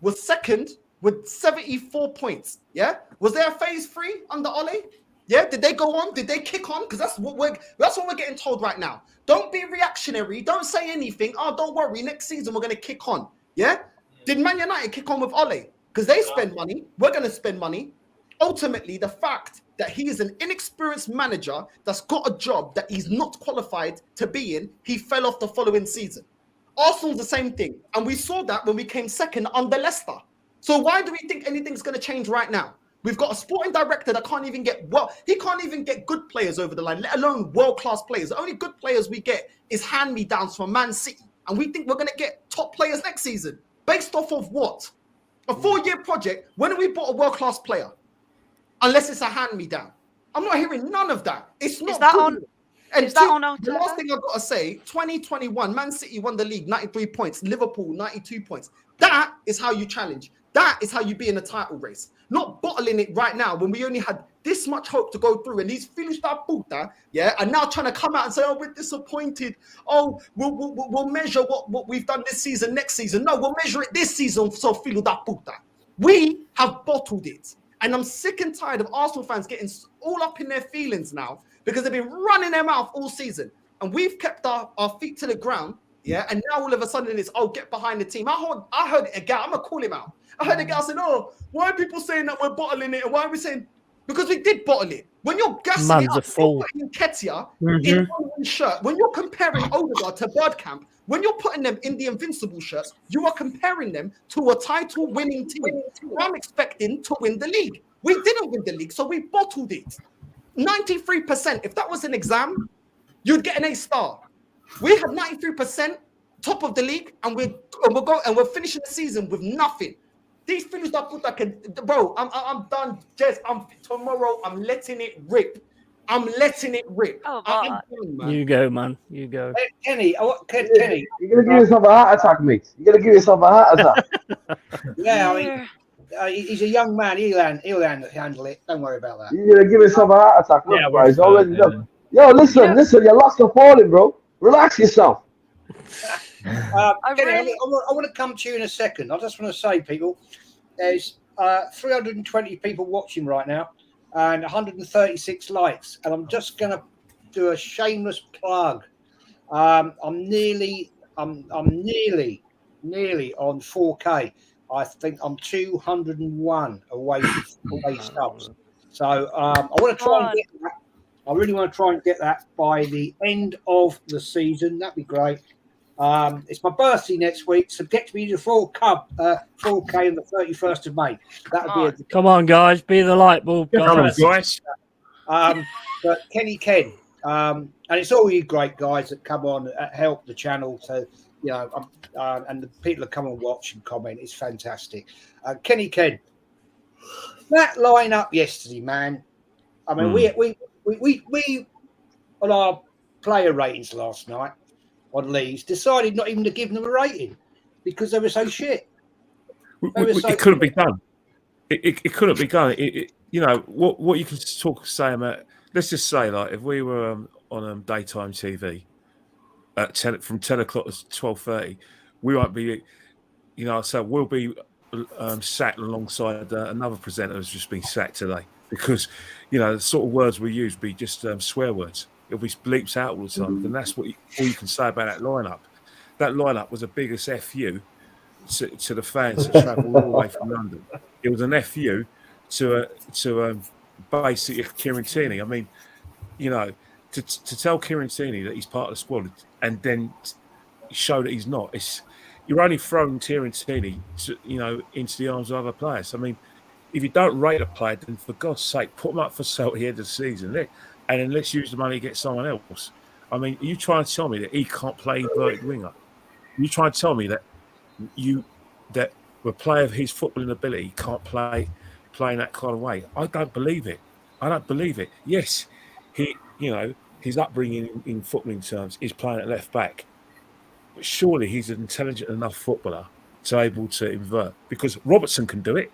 was second with 74 points. Yeah, was there a phase 3 under Ole? Yeah, did they go on? Did they kick on? Because that's what we're getting told right now. Don't be reactionary. Don't say anything. Oh, don't worry. Next season we're gonna kick on. Yeah. Did Man United kick on with Ole? Because they spend money. We're gonna spend money. Ultimately, the fact that he is an inexperienced manager that's got a job that he's not qualified to be in, he fell off the following season. Arsenal's the same thing, and we saw that when we came second under Leicester. So why do we think anything's going to change right now? We've got a sporting director that can't even get he can't even get good players over the line, let alone world-class players. The only good players we get is hand-me-downs from Man City, and we think we're going to get top players next season. Based off of what? A 4-year project. When have we bought a world-class player? Unless it's a hand-me-down. I'm not hearing none of that. It's not. Is that good. on? And is that on the last thing I've got to say, 2021, Man City won the league, 93 points. Liverpool, 92 points. That is how you challenge. That is how you be in a title race. Not bottling it right now when we only had this much hope to go through. And these Filhos da puta, yeah, are now trying to come out and say, oh, we're disappointed. Oh, we'll measure what we've done this season, next season. No, we'll measure it this season, so Filhos da puta. We have bottled it. And I'm sick and tired of Arsenal fans getting all up in their feelings now because they've been running their mouth all season. And we've kept our feet to the ground, yeah? And now all of a sudden it's, oh, get behind the team. I heard a guy, I'm going to call him out. I heard a guy saying, oh, why are people saying that we're bottling it? And why are we saying, because we did bottle it. When you're gassing it up, you're putting Nketiah in one shirt. When you're comparing Odegaard to Birdcamp, when you're putting them in the Invincible shirts, you are comparing them to a title-winning team. I'm expecting to win the league. We didn't win the league, so we bottled it. 93%. If that was an exam, you'd get an A star. We had 93%, top of the league, and we're finishing the season with nothing. These Filhos da puta can, bro. I'm done, Jez. Tomorrow. I'm letting it rip. I'm letting it rip. Oh, I'm done, man. You go, man. You go. Kenny, Kenny, you're gonna give yourself a heart attack, mate. You're gonna give yourself a heart attack. Yeah, I mean, he's a young man. He'll handle it. Don't worry about that. You're gonna give yourself a heart attack. Look, yeah, guys, already done. Yo, listen. You're lost and falling, bro. Relax yourself. Kenny, I want to come to you in a second. I just want to say, people, there's 320 people watching right now and 136 likes, and I'm just going to do a shameless plug. I'm nearly on 4K. I think I'm 201 away subs. So I want to try and get that. I really want to try and get that by the end of the season. That'd be great. It's my birthday next week, so get to me to 4K on the 31st of May. That'll be Come on, guys, be the light bulb, guys. But Kenny Ken, and it's all you great guys that come on help the channel to, you know, and the people that come and watch and comment. It's fantastic. Kenny Ken, that lineup yesterday, man. I mean, we on our player ratings last night on Leeds decided not even to give them a rating because they were so shit. It couldn't be done. It couldn't be done. You know what you can say about. Let's just say, like, if we were on daytime TV at from 10 o'clock to 12:30, we won't be. You know, so we'll be sat alongside another presenter who's just been sacked today because, you know, the sort of words we use be just swear words. It'll be bleeps out all the time, and that's all you can say about that lineup. That lineup was the biggest FU to the fans that travelled all the way from London. It was an FU to basically Kieran Tierney. I mean, you know, to tell Kieran Tierney that he's part of the squad and then show that he's not. You're only throwing Kieran Tierney, into the arms of other players. I mean, if you don't rate a player, then for God's sake, put him up for sale at the end of the season. And then let's use the money to get someone else. I mean, are you trying to tell me that he can't play inverted winger? Are you trying to tell me that a player of his footballing ability can't play in that kind of way? I don't believe it. Yes, his upbringing in footballing terms is playing at left back. But surely he's an intelligent enough footballer to be able to invert. Because Robertson can do it.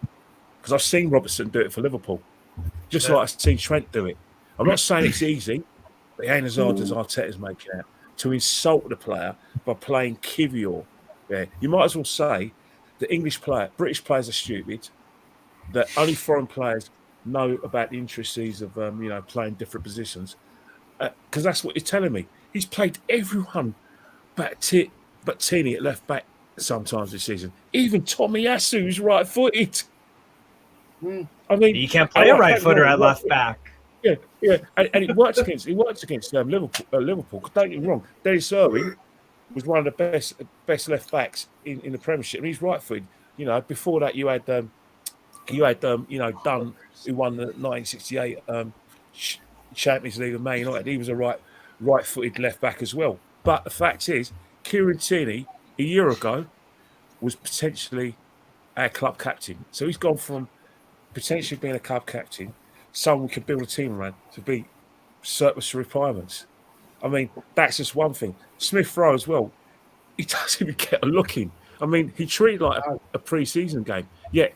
Because I've seen Robertson do it for Liverpool. Just like I've seen Trent do it. I'm not saying it's easy, but it ain't as hard as Arteta's making out. To insult the player by playing Kivior. Yeah. You might as well say the British players are stupid. That only foreign players know about the intricacies of playing different positions. Because that's what you're telling me. He's played everyone but Tini at left back sometimes this season. Even Tomiyasu's right-footed. I mean, you can't play a right footer at left back. Yeah, and it works against Liverpool. Don't get me wrong. Dennis Irwin was one of the best left backs in the Premiership, and he's right-footed. Before that you had Dunn, who won the 1968 Champions League of Man United. He was a right-footed left back as well. But the fact is, Kieran Tierney a year ago was potentially our club captain. So he's gone from potentially being a club captain, someone we could build a team around, to be surplus to requirements. I mean, that's just one thing. Smith Rowe as well, he doesn't even get a look in. I mean, he treated like a pre-season game. Yet,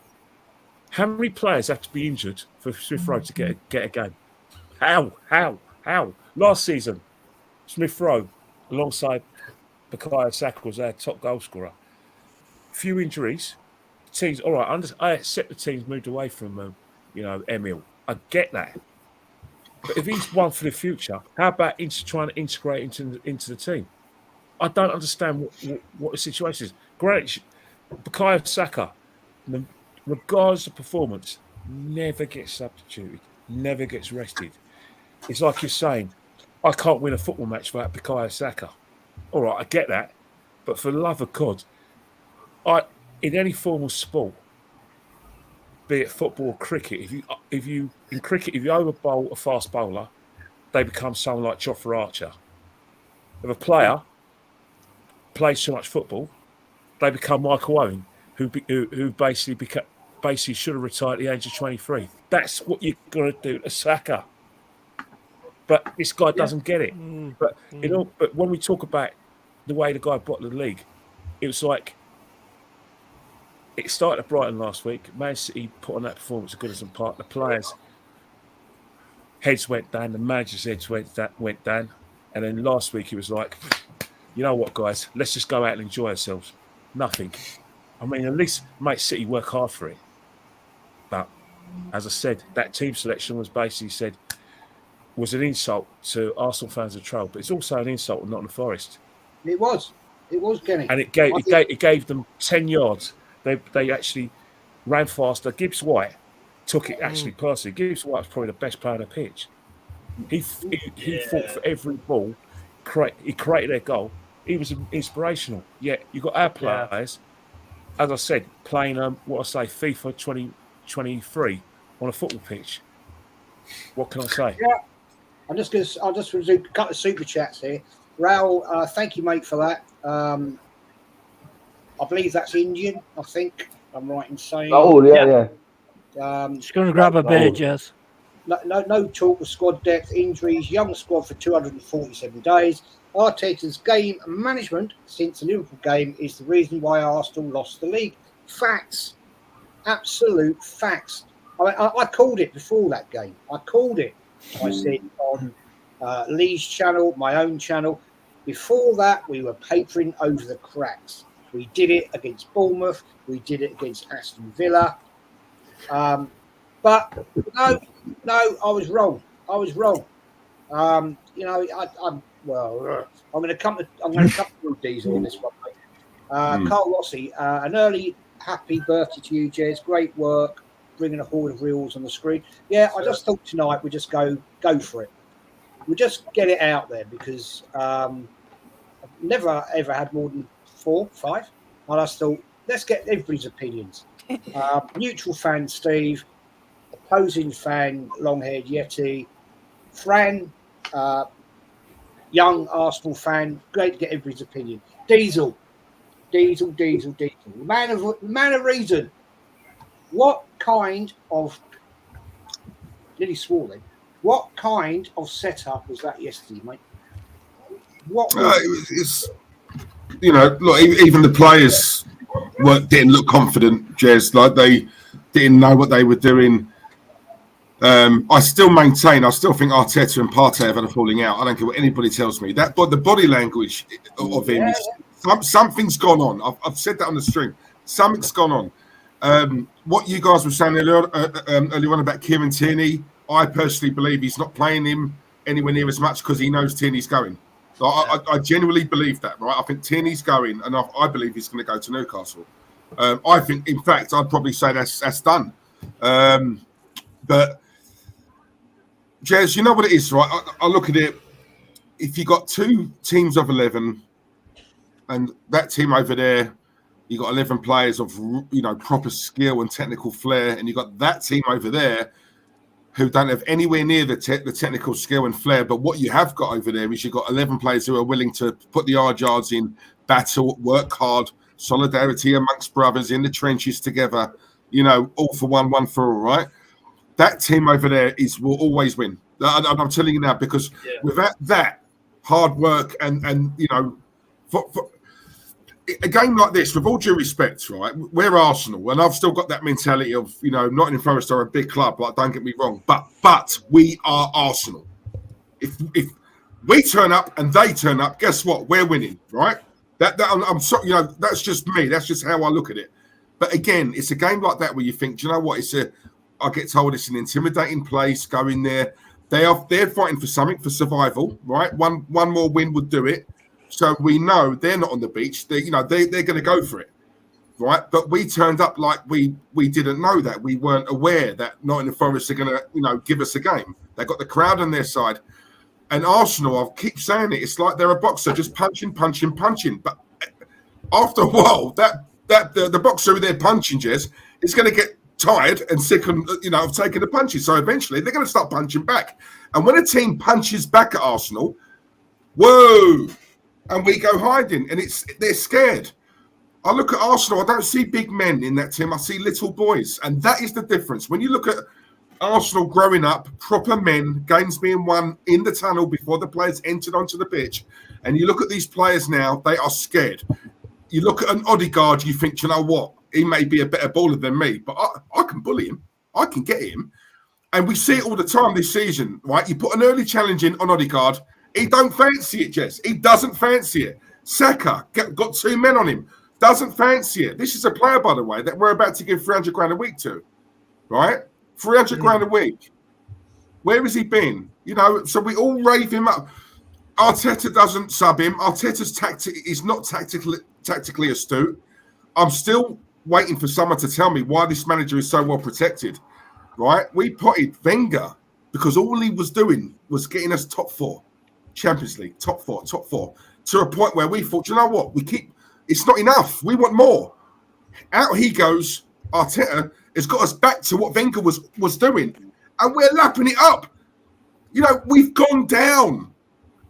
how many players have to be injured for Smith Rowe to get a game? How? Last season, Smith Rowe, alongside Bukayo Saka, was our top goal scorer. Few injuries. Teams, all right, I accept the teams moved away from, Emil. I get that. But if he's one for the future, how about trying to integrate into the team? I don't understand what the situation is. Great, Bukayo Saka, regardless of performance, never gets substituted, never gets rested. It's like you're saying, I can't win a football match without Bukayo Saka. All right, I get that. But for the love of God, in any form of sport, be it football or cricket, if you overbowl a fast bowler, they become someone like Jofra Archer. If a player plays too much football, they become Michael Owen, who basically should have retired at the age of 23. That's what you're going to do to Saka. But this guy doesn't get it. But when we talk about the way the guy bottled the league, it was like it started at Brighton last week. Man City put on that performance at Goodison Park. The players' heads went down, the manager's heads went down, and then last week it was like, you know what, guys, let's just go out and enjoy ourselves. Nothing. I mean, at least make City work hard for it. But as I said, that team selection was an insult to Arsenal fans of Troll, but it's also an insult to Nottingham Forest. It was, Kenny. And it gave them 10 yards. They actually ran faster. Gibbs White took it actually personally. Gibbs White was probably the best player on the pitch. He fought for every ball. He created their goal. He was inspirational. Yet you got our players, as I said, playing FIFA 2023 on a football pitch. What can I say? Yeah, I'll just do a couple of super chats here. Raul, thank you, mate, for that. I believe that's Indian. I think I'm right in saying. Oh yeah. Just going to grab a beer, Jez. No talk of squad depth, injuries, young squad for 247 days. Arteta's game management since the Liverpool game is the reason why Arsenal lost the league. Facts. Absolute facts. I mean, I called it before that game. I called it. I said on Lee's channel, my own channel. Before that, we were papering over the cracks. We did it against Bournemouth. We did it against Aston Villa. But no, I was wrong. I'm going to come to Diesel on this one, mate. Carl Rossi, an early happy birthday to you, Jez. Great work, bringing a horde of reels on the screen. Yeah, I just thought tonight we just go for it. We just get it out there because I've never ever had more than 4, 5. And I just thought, let's get everybody's opinions. Neutral fan Steve, opposing fan long-haired Yeti, Fran, young Arsenal fan. Great to get everybody's opinion. Diesel. Man of reason. What kind of nearly swore then? What kind of setup was that yesterday, mate? What was look, even the players didn't look confident, Jez. Like they didn't know what they were doing. I still think Arteta and Partey have had a falling out. I don't care what anybody tells me. The body language of him, something's gone on. I've said that on the stream. Something's gone on. What you guys were saying earlier on about Kieran Tierney, I personally believe he's not playing him anywhere near as much because he knows Tierney's going. So I genuinely believe that, right? I think Tierney's going, and I believe he's going to go to Newcastle. I think, in fact, I'd probably say that's done. But, Jez, you know what it is, right? I look at it. If you got 2 teams of 11, and that team over there, you got 11 players of proper skill and technical flair, and you got that team over there who don't have anywhere near the technical skill and flair. But what you have got over there is you've got 11 players who are willing to put the hard yards in, battle, work hard, solidarity amongst brothers in the trenches together. All for one for all, right? That team over there will always win. I'm telling you now, because without that hard work and for a game like this, with all due respect, right, we're Arsenal, and I've still got that mentality of, Nottingham Forest are a big club, like, don't get me wrong, but we are Arsenal. If we turn up and they turn up, guess what? We're winning, right? I'm sorry, that's just me. That's just how I look at it. But again, it's a game like that where you think, do you know what? I get told it's an intimidating place. Go in there. They're fighting for something, for survival, right? One more win would do it. So we know they're not on the beach. They're going to go for it, right? But we turned up like we didn't know that. We weren't aware that Nottingham Forest are going to give us a game. They got the crowd on their side, and Arsenal. I keep saying it. It's like they're a boxer, just punching. But after a while, the boxer who they're punching, Jez, is going to get tired and sick of taking the punches. So eventually, they're going to start punching back. And when a team punches back at Arsenal, whoa. And we go hiding, and they're scared. I look at Arsenal, I don't see big men in that team. I see little boys, and that is the difference. When you look at Arsenal growing up, proper men, games being won in the tunnel before the players entered onto the pitch, and you look at these players now, they are scared. You look at an Odegaard, you think, you know what? He may be a better baller than me, but I can bully him. I can get him. And we see it all the time this season, right? You put an early challenge in on Odegaard, he don't fancy it, Jess. He doesn't fancy it. Saka got 2 men on him. Doesn't fancy it. This is a player, by the way, that we're about to give 300 grand a week to, right? 300 grand a week. Where has he been? So we all rave him up. Arteta doesn't sub him. Arteta's is not tactically astute. I'm still waiting for someone to tell me why this manager is so well protected, right? We potted Wenger because all he was doing was getting us top 4. Champions League, top four, to a point where we thought, you know what, it's not enough. We want more. Out he goes. Arteta has got us back to what Wenger was doing, and we're lapping it up. We've gone down.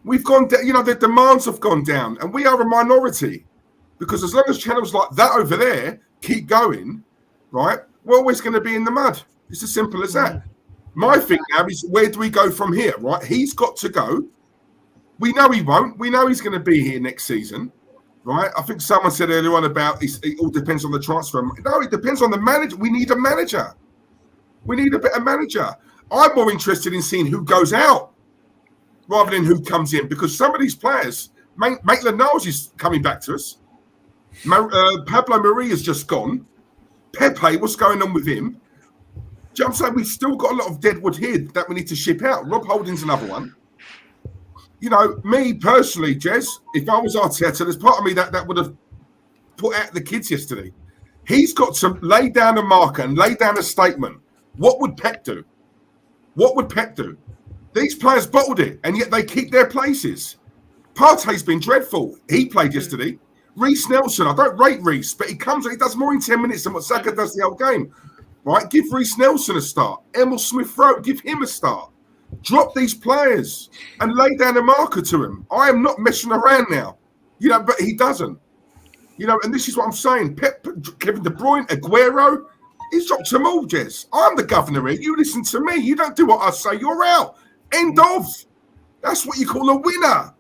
The demands have gone down, and we are a minority because as long as channels like that over there keep going, right, we're always going to be in the mud. It's as simple as that. My thing now is, where do we go from here, right? He's got to go. We know he won't. We know he's going to be here next season, right? I think someone said earlier on about it all depends on the transfer. No, it depends on the manager. We need a manager. We need a better manager. I'm more interested in seeing who goes out rather than who comes in, because some of these players, Maitland-Niles is coming back to us. Pablo Marie has just gone. Pepe, what's going on with him? Do you know what I'm saying? We've still got a lot of deadwood here that we need to ship out. Rob Holding's another one. Me personally, Jez, if I was Arteta, there's part of me that would have put out the kids yesterday. He's got to lay down a marker and lay down a statement. What would Pep do? What would Pep do? These players bottled it, and yet they keep their places. Partey's been dreadful. He played yesterday. Reece Nelson, I don't rate Reece, but he does more in 10 minutes than what Saka does the whole game. Right? Give Reece Nelson a start. Emil Smith-Rowe, give him a start. Drop these players and lay down a marker to him. I am not messing around now, but he doesn't. And this is what I'm saying. Pep, Kevin De Bruyne, Aguero, he's dropped them all, Jez. I'm the governor here. You listen to me. You don't do what I say. You're out. End of. That's what you call a winner.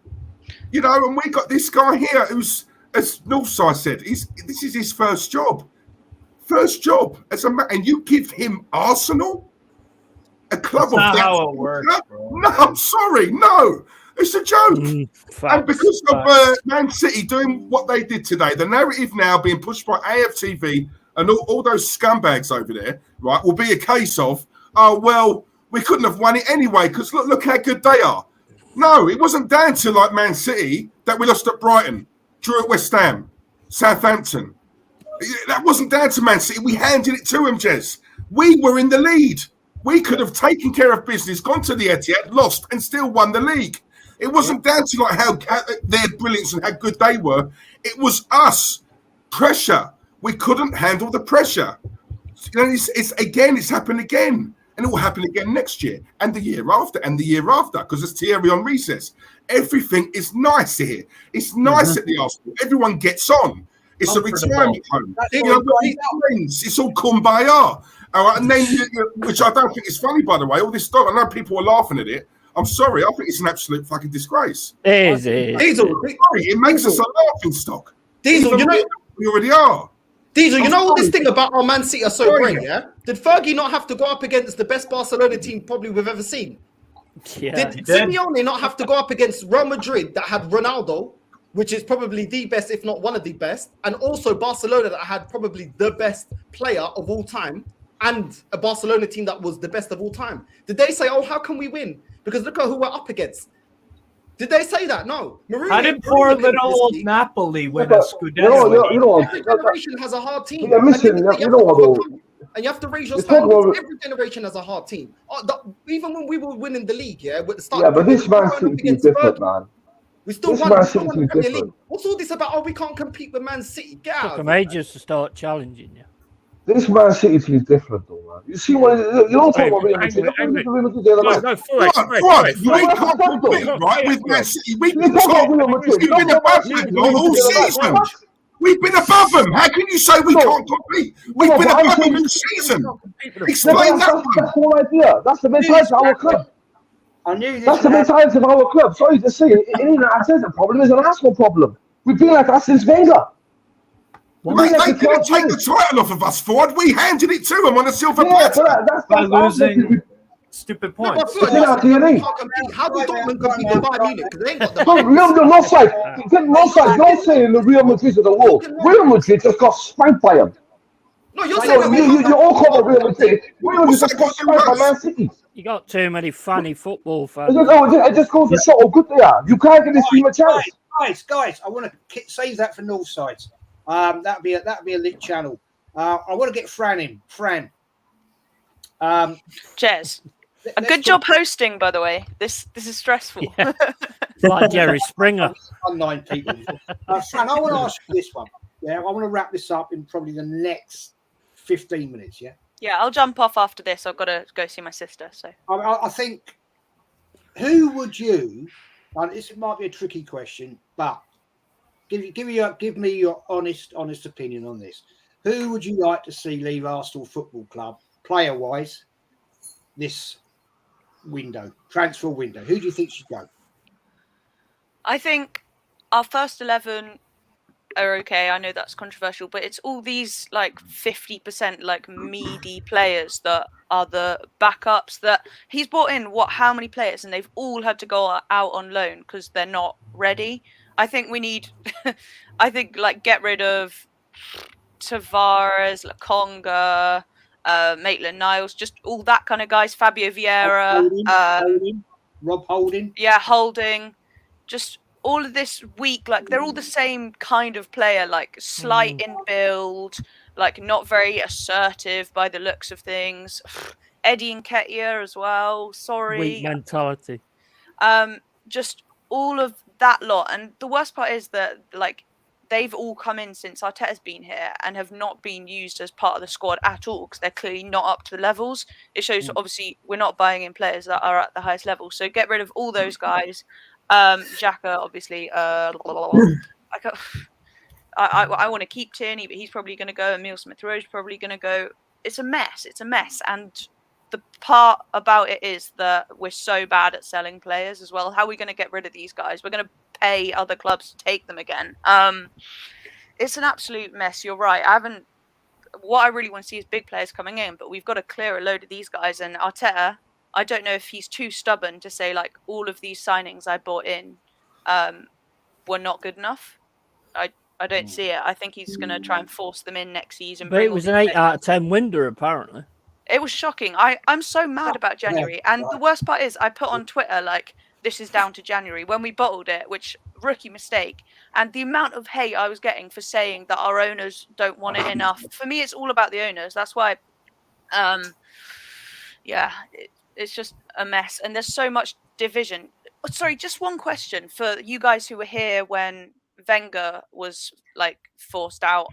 And we got this guy here who's, as Northside said, this is his first job. First job. And you give him Arsenal? A club That's of not that. how it works, bro. No, I'm sorry. No. It's a joke. And because of Man City doing what they did today, the narrative now being pushed by AFTV and all those scumbags over there, right, will be a case of, oh, well, we couldn't have won it anyway because look how good they are. No, it wasn't down to like Man City that we lost at Brighton, drew at West Ham, Southampton. That wasn't down to Man City. We handed it to them, Jez. We were in the lead. We could have taken care of business, gone to the Etihad, lost, and still won the league. It wasn't down to like how their brilliance and how good they were. It was us. Pressure. We couldn't handle the pressure. You know, it's happened again. And it will happen again next year and the year after and the year after because it's Thierry on recess. Everything is nice here. It's nice at the Arsenal. Everyone gets on. It's a retirement home. You know, friends. It's all kumbaya. All right, and then, which I don't think is funny, by the way. All this stuff, I know people are laughing at it. I'm sorry. I think it's an absolute fucking disgrace. It is. Diesel, sorry, it makes us a laughing stock. Diesel, you know, we already are. Diesel, you know all this thing about our Man City are so great, yeah? Did Fergie not have to go up against the best Barcelona team probably we've ever seen? Yeah, Did Simeone not have to go up against Real Madrid that had Ronaldo, which is probably the best, if not one of the best, and also Barcelona that had probably the best player of all time, and a Barcelona team that was the best of all time? Did they say, oh, how can we win? Because look at who we're up against. Did they say that? No. How did poor little old Napoli win a Scudetto? Every generation has a hard team. Yeah, listen, you know what? And you have to raise your standards. Every generation has a hard team. Even when we were winning the league, yeah, with the start. Yeah, but this Man City is different, man. We still won the Premier League. What's all this about? Oh, we can't compete with Man City. Get out. Took them ages to start challenging you. This Man City team is different, though, man. You see what you don't talk about Real Madrid. We can't compete, right, with Man City. We've been top. We've been above them all season. We've been above them. How can you say we can't compete? We've been above them all season. Explain that. That's the whole idea. That's the mentality of our club. That's the mentality of our club. Sorry to say, it ain't an Arteta problem. It's an Arsenal problem. We've been like that since Wenger. Mate, they didn't take the title off of us, Ford. We handed it to them on a silver platter. By losing stupid points. How do Dortmund compete with Bayern Munich? Because they ain't got the money. Remember, no side. You're saying the Real Madrid of the world. Real Madrid just got spanked by them. No, you're saying you all call it Real Madrid. Real Madrid just got spanked by Man City. You got too many funny football fans. It just goes to show how good they are. You can't give this team a chance. Guys, I want to save that for North Sides. That'd be a lit channel. I want to get Fran in. Fran. Jez. A good job hosting, by the way. This is stressful. Yeah. Like Jerry Springer. Online people. Fran, I want to ask you this one. Yeah, I want to wrap this up in probably the next 15 minutes. Yeah. Yeah, I'll jump off after this. I've got to go see my sister. So I think, who would you? And this might be a tricky question, but give me your honest opinion on this. Who would you like to see leave Arsenal Football Club, player-wise, this transfer window? Who do you think should go? I think our first 11 are okay. I know that's controversial, but it's all these like 50% like meaty players that are the backups that he's brought in. How many players, and they've all had to go out on loan because they're not ready. I think we need, get rid of Tavares, Lakonga, Maitland-Niles, just all that kind of guys. Fabio Vieira, Rob Holding. Yeah, Holding. Just all of this weak, like they're all the same kind of player, like slight in build, like not very assertive by the looks of things. Eddie Nketiah as well. Sorry. Weak mentality. Just all of that lot. And the worst part is that like they've all come in since Arteta's been here and have not been used as part of the squad at all because they're clearly not up to the levels. It shows obviously we're not buying in players that are at the highest level. So get rid of all those guys. Xhaka, obviously. I want to keep Tierney, but he's probably going to go. Emile Smith-Rowe's probably going to go. It's a mess. And the part about it is that we're so bad at selling players as well. How are we going to get rid of these guys? We're going to pay other clubs to take them again. It's an absolute mess. You're right. What I really want to see is big players coming in, but we've got to clear a load of these guys. And Arteta, I don't know if he's too stubborn to say like all of these signings I bought in were not good enough. I don't see it. I think he's going to try and force them in next season. But it was an 8 out of 10 window, apparently. It was shocking. I'm so mad about January. And the worst part is I put on Twitter, like, this is down to January when we bottled it, which rookie mistake. And the amount of hate I was getting for saying that our owners don't want it enough. For me, it's all about the owners. That's why, it's just a mess. And there's so much division. Sorry, just one question for you guys who were here when Wenger was like forced out.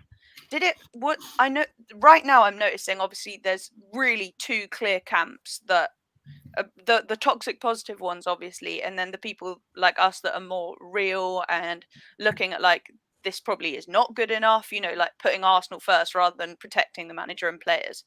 I know right now I'm noticing obviously there's really two clear camps, that the toxic positive ones obviously, and then the people like us that are more real and looking at like this probably is not good enough, like putting Arsenal first rather than protecting the manager and players.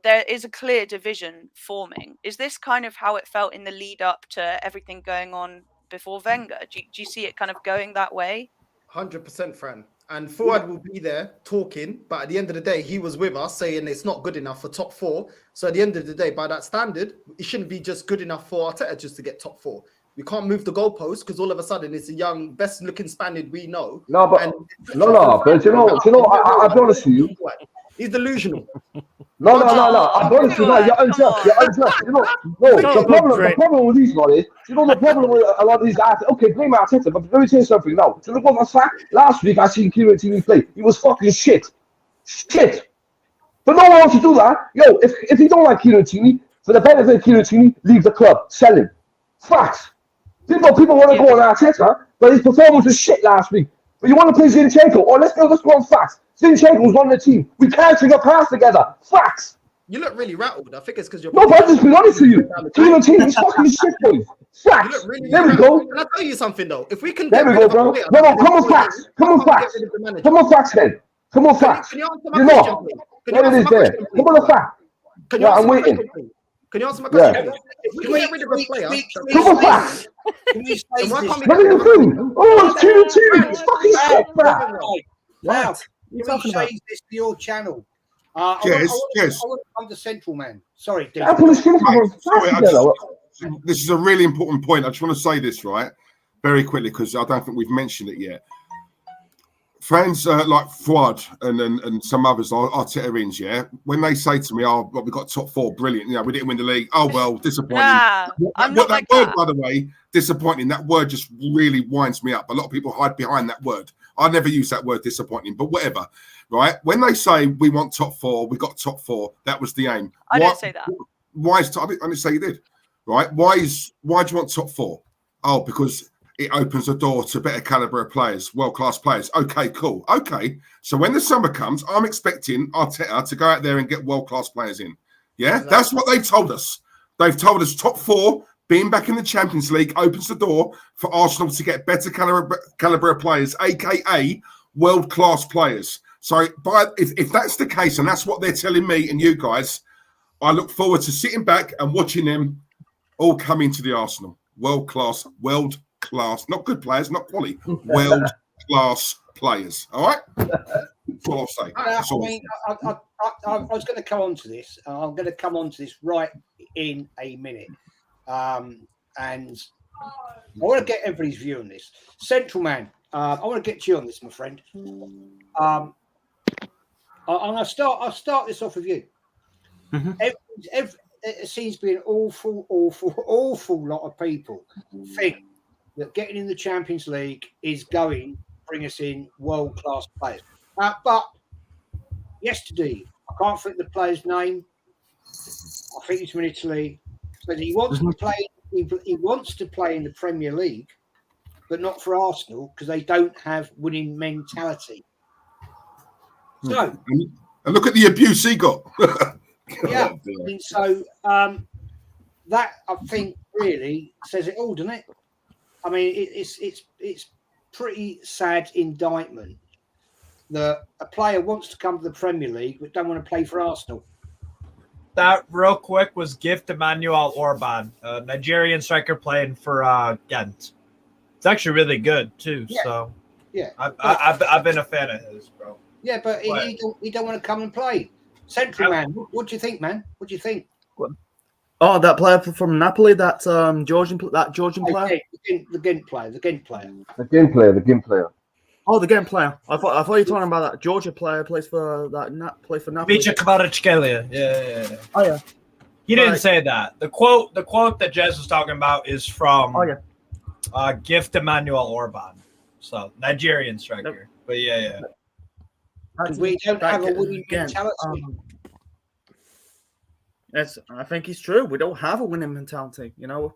There is a clear division forming. Is this kind of how it felt in the lead up to everything going on before Wenger? Do you see it kind of going that way? 100%, Fran. And Fuad will be there talking, but at the end of the day, he was with us saying it's not good enough for top 4. So at the end of the day, by that standard, it shouldn't be just good enough for Arteta just to get top 4. We can't move the goalpost because all of a sudden it's a young, best-looking Spaniard we know. No, but but you know, I'll be honest with you. He's delusional. No. I'll be honest with you. You're unjust. The problem with these lot is, the problem with a lot of these guys. Okay, blame Arteta, but let me tell you something now. So look what I said last week. I seen Kieran Tierney play. He was fucking shit. But no one wants to do that. Yo, if you don't like Kieran Tierney, for the benefit of Kieran Tierney, leave the club, sell him. Facts. People want to go on Arteta, but his performance was shit last week. But you want to play Zinchenko? Oh, let's go on facts. Zinchenko was on the team. We can't take a pass together. Facts. You look really rattled. I think it's because you're. No, but I'll just be honest with you. Kieran Tierney's fucking shit, boys. Facts. There we go. Can I tell you something though? If we can. There we go, bro. No, come on facts. Come on facts, then. Come on facts. Can you answer my question? There it is there. Come on, a fact. I'm waiting. Can you answer my question? If we can get rid of a player, come on, facts. Can you say this? What are you doing? Oh, it's Kieran Tierney. It's fucking shit, bro. Wow. Can you say this to your channel? Yes. I'm the central man. Sorry, dude. This is a really important point. I just want to say this right very quickly because I don't think we've mentioned it yet. Fans like Fuad and some others, Arteta-ins, when they say to me, "Oh, we got top 4, brilliant. We didn't win the league. Oh well, disappointing." I'm not like word, that. by the way, disappointing. That word just really winds me up. A lot of people hide behind that word. I never use that word, disappointing, but whatever. Right? When they say we want top 4, we got top 4. That was the aim. I didn't say that. Why is I didn't say you did. Right? Why do you want top 4? Oh, because it opens the door to better caliber of players, world-class players. Okay, cool. Okay. So when the summer comes, I'm expecting Arteta to go out there and get world-class players in. Yeah? Exactly. That's what they've told us. They've told us top 4, being back in the Champions League opens the door for Arsenal to get better caliber of players, a.k.a. world-class players. So if that's the case, and that's what they're telling me and you guys, I look forward to sitting back and watching them all come into the Arsenal. World-class, not good players, not quality, world-class players. All right? That's all I'll say. I was going to come on to this. I'm going to come on to this right in a minute. And I want to get everybody's view on this. Central man, I want to get you on this, my friend. I'll start this off with you. Mm-hmm. It seems to be an awful lot of people think that getting in the Champions League is going to bring us in world-class players. But yesterday, I can't think the player's name. I think he's from Italy. Said he wants to play. He wants to play in the Premier League, but not for Arsenal because they don't have winning mentality. So, and look at the abuse he got. Yeah, and so that I think really says it all, doesn't it? I mean, it's pretty sad indictment that a player wants to come to the Premier League but don't want to play for Arsenal. That real quick was gift Emmanuel Orban, a Nigerian striker playing for Ghent. It's actually really good too. Yeah. So yeah, I've been a fan of his, bro. Yeah, but he don't want to come and play. Central man, what do you think, man? What do you think? Oh, that player from Napoli, that Georgian player. The Ghent player. The game player. Oh, the game player. I thought you were talking about that Georgia player plays for Napoli. Vicha Kvaratskhelia. Yeah. Oh yeah. He didn't say that. The quote that Jez was talking about is from Gift Emmanuel Orban. So Nigerian striker. Yep. But yeah. We don't have a winning mentality. I think it's true. We don't have a winning mentality. You know,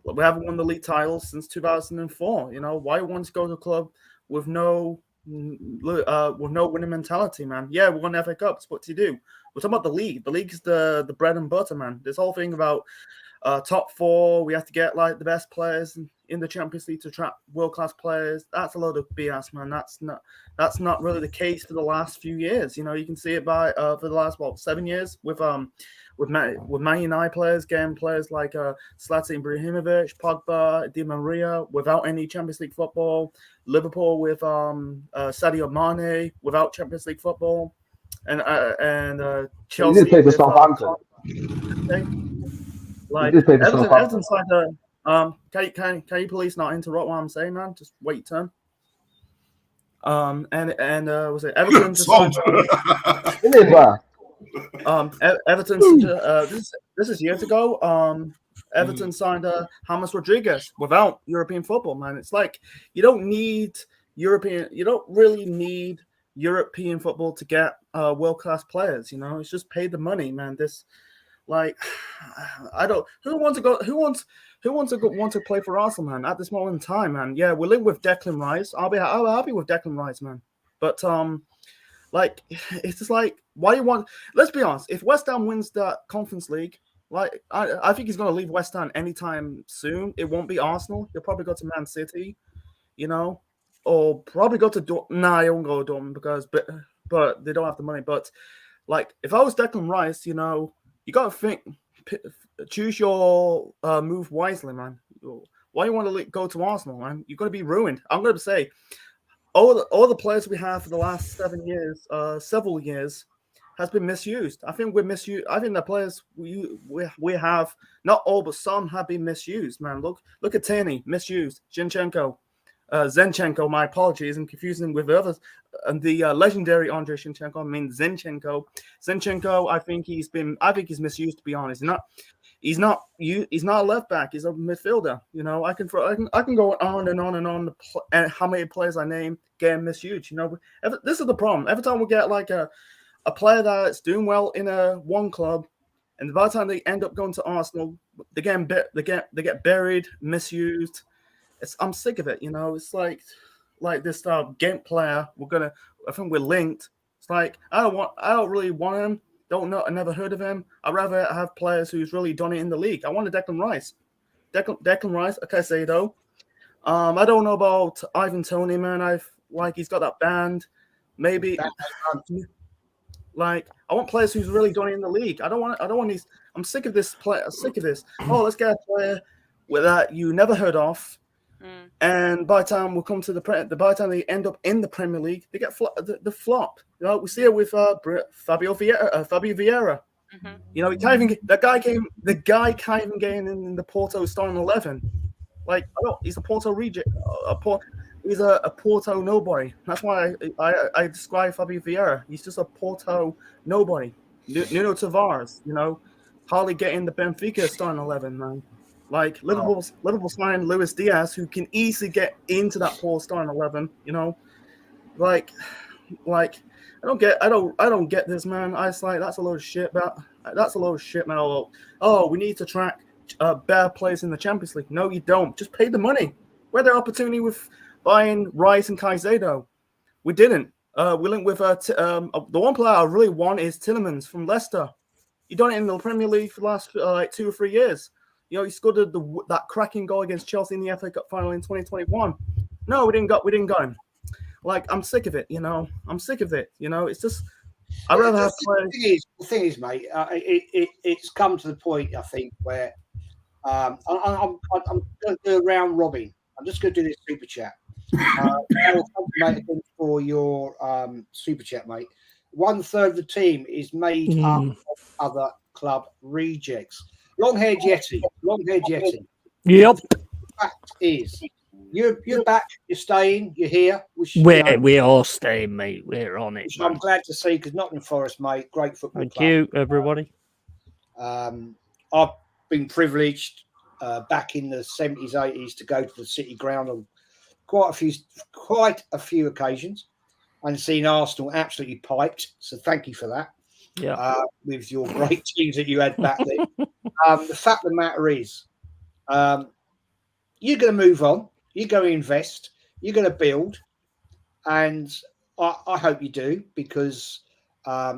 we haven't won the league title since 2004. You know, why want to go to a club with no winning mentality, man? Yeah, we won FA Cups. What do you do? We're talking about the league. The league is the bread and butter, man. This whole thing about top four, we have to get like the best players in the Champions League to attract world-class players. That's a load of BS, man. That's not really the case for the last few years. You know, you can see it by for the last 7 years with Man United players, getting players like Zlatan Ibrahimovic, Pogba, Di Maria, without any Champions League football. Liverpool with Sadio Mane without Champions League football, and Chelsea. He did play for Southampton. Like Everton signed a. Can you please not interrupt what I'm saying, man? Just wait your turn. Was it Everton? Everton. This is years ago. Everton signed James Rodriguez without European football, man. It's like you don't really need European football to get world-class players. You know, it's just pay the money, man. Who wants to play for Arsenal, man, at this moment in time, man? Yeah, we're linked with Declan Rice. I'll be happy with Declan Rice, man. But it's just like, why do you want? Let's be honest. If West Ham wins the Conference League, like I think he's going to leave West Ham anytime soon. It won't be Arsenal. He'll probably go to Man City, you know, or probably go to Dortmund. Nah, he won't go to Dortmund but they don't have the money. But like, if I was Declan Rice, you know, you got to choose your move wisely, man. Why you want to go to Arsenal, man? You're going to be ruined. I'm going to say, all the players we have for the last 7 years, several years, has been misused. I think we're misused. I think the players we have, not all but some, have been misused, man. Look at Tierney, misused. Zinchenko, my apologies, I'm confusing with others. And the legendary Andrei Zinchenko, I mean Zinchenko. Zinchenko, I think he's misused, to be honest. He's not a left back. He's a midfielder. You know, I can go on and on and on. And how many players I name getting misused? You know, this is the problem. Every time we get like a player that's doing well in one club, and by the time they end up going to Arsenal, they get buried, misused. I'm sick of it. You know, it's like this Ghent player. I think we're linked. It's like I don't really want him. Don't know. I never heard of him. I'd rather have players who's really done it in the league. I wanted Declan Rice. Declan Rice. Okay, say though. I don't know about Ivan Toney, man. He's got that band. Maybe. Like, I want players who's really done it in the league. I don't want these. I'm sick of this player. I'm sick of this. Oh, let's get a player that you never heard of. And by the time we come to by the time they end up in the Premier League, they get the flop. You know, we see it with Fabio Vieira. Mm-hmm. You know, the guy can't even get in the Porto starting 11. Like, he's a Porto reject. He's a Porto nobody. That's why I describe Fabio Vieira. He's just a Porto nobody. Nuno Tavares, you know, hardly getting the Benfica starting 11, man. Like, Liverpool signed Luis Diaz, who can easily get into that poor starting 11. You know, like I don't get this, man. That's a load of shit. That's a load of shit, man. Oh, we need to track better players in the Champions League. No, you don't. Just pay the money. We had the opportunity with buying Rice and Caicedo. We didn't. We linked with the one player I really want is Tielemans from Leicester. He done it in the Premier League for the last 2 or 3 years. You know, he scored that cracking goal against Chelsea in the FA Cup final in 2021. No, we didn't got him. Like, I'm sick of it. You know, it's just I'd rather have players. The thing is, mate, it's come to the point, I think, where I'm going to do a round robin. I'm just going to do this super chat. For your super chat, mate. 1/3 of the team is made up of other club rejects. Long-haired Yeti. Yep. Fact is, you're back, you're staying, you're here. We are staying, mate. We're on it. Which I'm glad to see, because Nottingham Forest, mate, great football Thank club. you, everybody. I've been privileged back in the 70s, 80s to go to the City Ground on quite a few occasions, and seen Arsenal absolutely piped. So thank you for that. Yeah. With your great teams that you had back then. The fact of the matter is, you're going to move on. You're going to invest. You're going to build, and I hope you do, because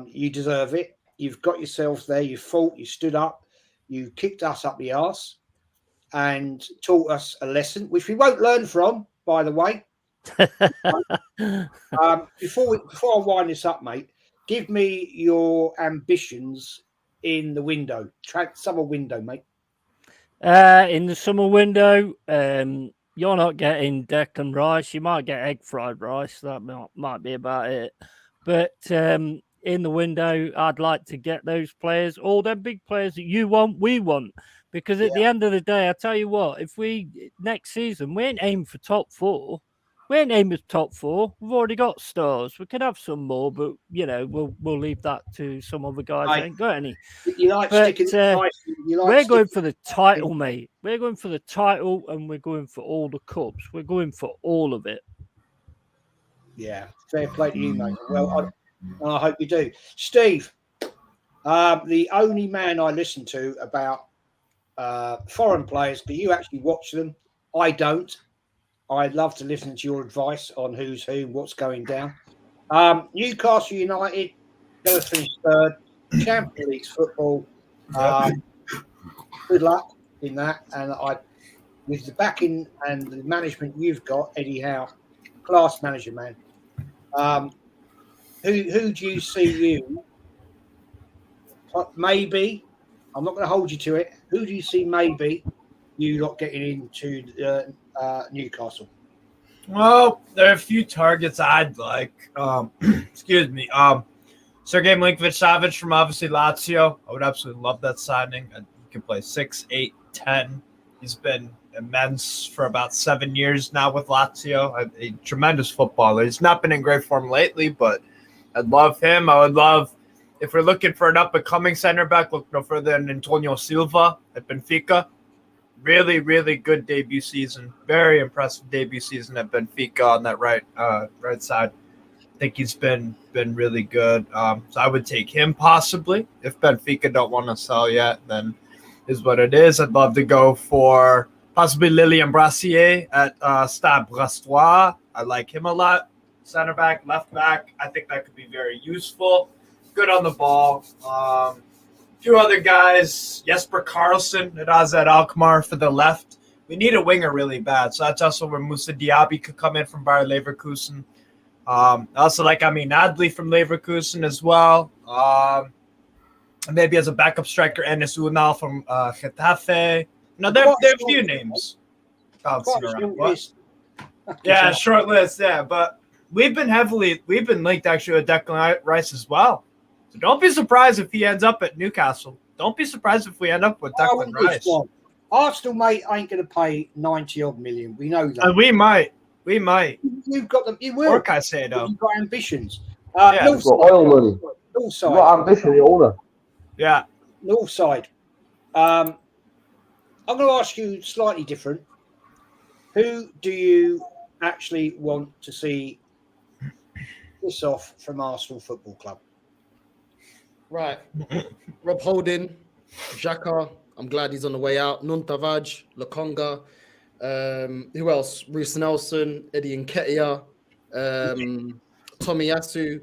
you deserve it. You've got yourselves there. You fought. You stood up. You kicked us up the arse and taught us a lesson, which we won't learn from, by the way. Before I wind this up, mate, give me your ambitions in the window, summer window, mate. In the summer window, you're not getting Declan Rice. You might get egg fried rice. That might be about it. But in the window, I'd like to get those players, all them big players that you want, we want. Because at the end of the day, I tell you what, if next season, we ain't aiming for top 4. We ain't aiming for top 4. We've already got stars. We could have some more, but we'll leave that to some other guys that ain't got any. We're going for the title, mate. We're going for the title, and we're going for all the cups. We're going for all of it. Yeah, fair play to you, mate. Well, I hope you do. Steve, the only man I listen to about foreign players, because you actually watch them. I don't. I'd love to listen to your advice on who's who, what's going down. Newcastle United going to finish third. Champions League football. Good luck in that. And with the backing and the management you've got, Eddie Howe, class manager, man. Who do you see you? Maybe. I'm not going to hold you to it. Who do you see maybe you lot getting into Newcastle? Well, there are a few targets I'd like. Excuse me. Sergej Milinkovic-Savic from obviously Lazio. I would absolutely love that signing. He can play 6, 8, 10. He's been immense for about 7 years now with Lazio. A tremendous footballer. He's not been in great form lately, but I'd love him. I would love, if we're looking for an up-and-coming center back, look no further than Antonio Silva at Benfica. Really, really good debut season. Very impressive debut season at Benfica on that right side. I think he's been really good. So I would take him possibly. If Benfica don't want to sell yet, then is what it is. I'd love to go for possibly Lilian Brassier at Stade Brestois. I like him a lot. Center back, left back. I think that could be very useful. Good on the ball. Few other guys, Jesper Karlsson at AZ Alkmaar for the left. We need a winger really bad, so that's also where Moussa Diaby could come in from Bayer Leverkusen. Also like Amin Adli from Leverkusen as well. And maybe as a backup striker, Enes Unal from Getafe. No, there are a few names bouncing around. Yeah, short list, yeah. But we've been linked actually with Declan Rice as well. So don't be surprised if he ends up at Newcastle. Don't be surprised if we end up with Declan Rice. Arsenal, mate, ain't going to pay 90-odd million. We know that. We might. You've got them. You will. Or Caicedo. You've got ambitions. You've got oil money. North side. You've got ambition, you owner. Yeah. North side. I'm going to ask you slightly different. Who do you actually want to see this off from Arsenal Football Club? Right. Rob Holding, Xhaka. I'm glad he's on the way out. Nuntavaj, Lokonga. Who else? Reece Nelson, Eddie Nketiah, Tomiyasu.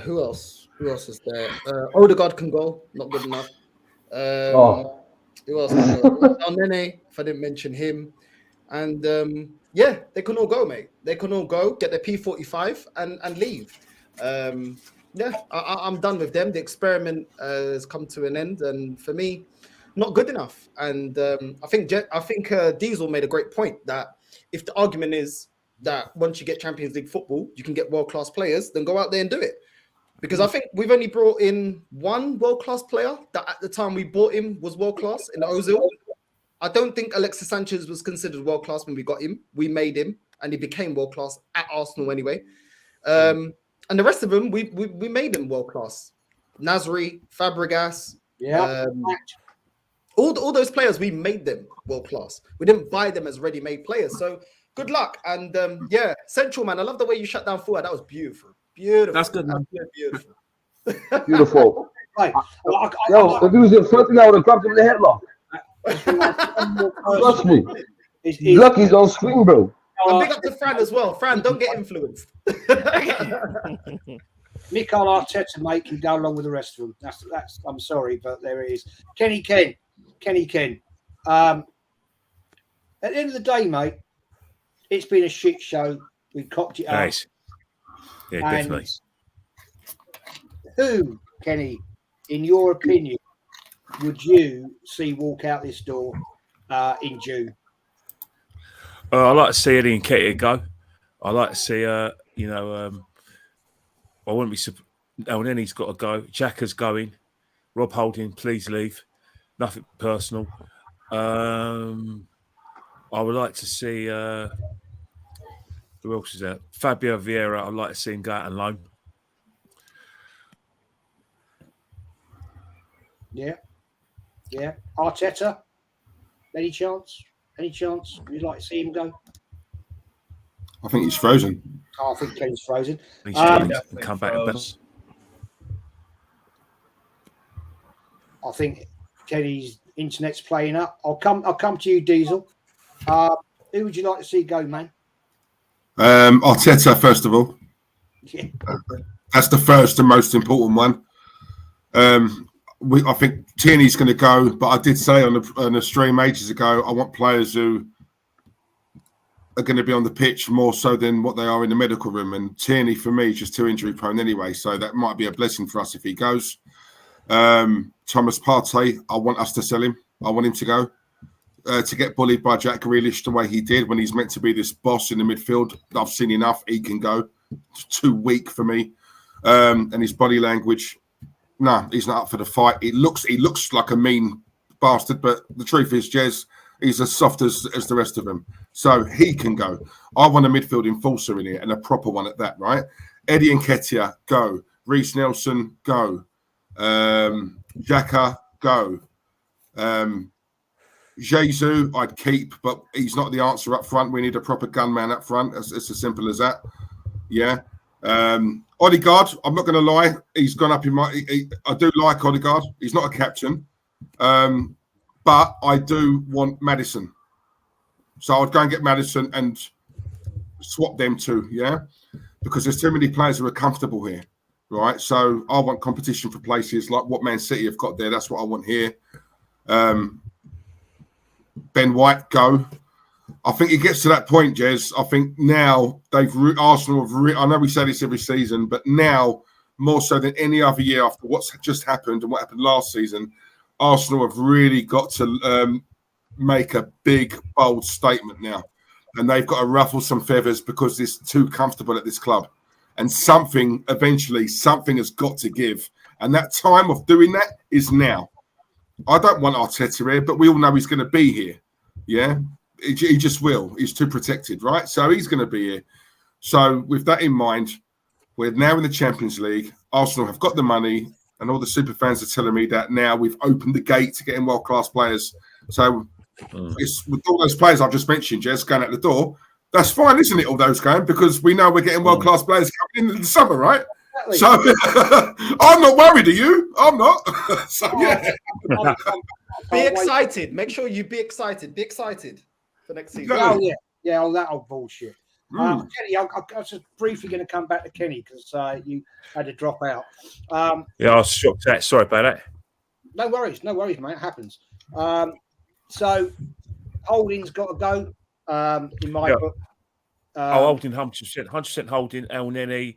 Who else? Who else is there? Odegaard can go. Not good enough. Who else? Nene, if I didn't mention him. And yeah, they can all go, mate. They can all go, get their P45 and leave. Yeah, I'm done with them. The experiment has come to an end, and for me, not good enough. And I think Diesel made a great point that if the argument is that once you get Champions League football, you can get world-class players, then go out there and do it. Because I think we've only brought in one world-class player that at the time we bought him was world-class in Ozil. I don't think Alexis Sanchez was considered world-class when we got him. We made him, and he became world-class at Arsenal anyway. And the rest of them, we made them world-class. Nasri, Fabregas, all those players, we made them world-class. We didn't buy them as ready-made players. So good luck. And Central, man, I love the way you shut down forward. That was beautiful. Beautiful. That's good, man. Beautiful. Beautiful. Right. Yo, if he was in front of me, I would have grabbed him in the headlock. Trust me. Look, he's on screen, bro. And big up to Fran as well. Fran, don't get influenced. Mikel Arteta, mate, can go along with the rest of them. That's. I'm sorry, but there it is. Kenny Ken. At the end of the day, mate, it's been a shit show. We cocked it up. Nice. Yeah, definitely. Who, Kenny, in your opinion, would you see walk out this door in June? I like to see Eddie and Ketia go. I like to see, I wouldn't be surprised. Oh, then he's got to go. Xhaka's going. Rob Holding, please leave. Nothing personal. I would like to see, who else is there? Fabio Vieira, I'd like to see him go out on loan. Yeah. Arteta, any chance? You'd like to see him go? I think he's frozen. I think Kenny's frozen. He's come back a bit. I think Kenny's internet's playing up. I'll come to you, Diesel. Who would you like to see go, man? Arteta, first of all. Yeah. That's the first and most important one. I think Tierney's going to go, but I did say on a stream ages ago, I want players who are going to be on the pitch more so than what they are in the medical room. And Tierney, for me, is just too injury prone anyway, so that might be a blessing for us if he goes. Thomas Partey, I want us to sell him. I want him to go. To get bullied by Jack Grealish the way he did when he's meant to be this boss in the midfield. I've seen enough. He can go. Too weak for me. And his body language, no, he's not up for the fight. He looks like a mean bastard, but the truth is, Jez, he's as soft as the rest of them. So he can go. I want a midfield enforcer in here and a proper one at that, right? Eddie Nketiah, go. Reece Nelson, go. Xhaka, go. Jesus, I'd keep, but he's not the answer up front. We need a proper gunman up front. It's as simple as that. Yeah. Odegaard, I'm not going to lie. He's gone up in my... I do like Odegaard. He's not a captain. But I do want Maddison. So I'd go and get Maddison and swap them two, yeah? Because there's too many players who are comfortable here, right? So I want competition for places like what Man City have got there. That's what I want here. Ben White, go. I think it gets to that point, Jez. I think now Arsenal have... I know we say this every season, but now, more so than any other year after what's just happened and what happened last season, Arsenal have really got to make a big, bold statement now. And they've got to ruffle some feathers because it's too comfortable at this club. And something has got to give. And that time of doing that is now. I don't want Arteta here, but we all know he's going to be here. Yeah? He just will. He's too protected, right? So he's going to be here. So with that in mind, we're now in the Champions League. Arsenal have got the money, and all the super fans are telling me that now we've opened the gate to getting world-class players. So it's with all those players I've just mentioned, Jez, going out the door, that's fine, isn't it, all those going? Because we know we're getting world-class players coming in the summer, right? Exactly. So I'm not worried, are you? I'm not. So, yeah. Be excited. Make sure you be excited. Be excited for next season. Oh, yeah. Yeah, all that old bullshit. Kenny, I'm just briefly going to come back to Kenny because you had to drop out. Yeah, I was shocked at that. Sorry about that. No worries, mate. It happens. So Holding's got to go in my book. Holding 100% Holding. El Neni,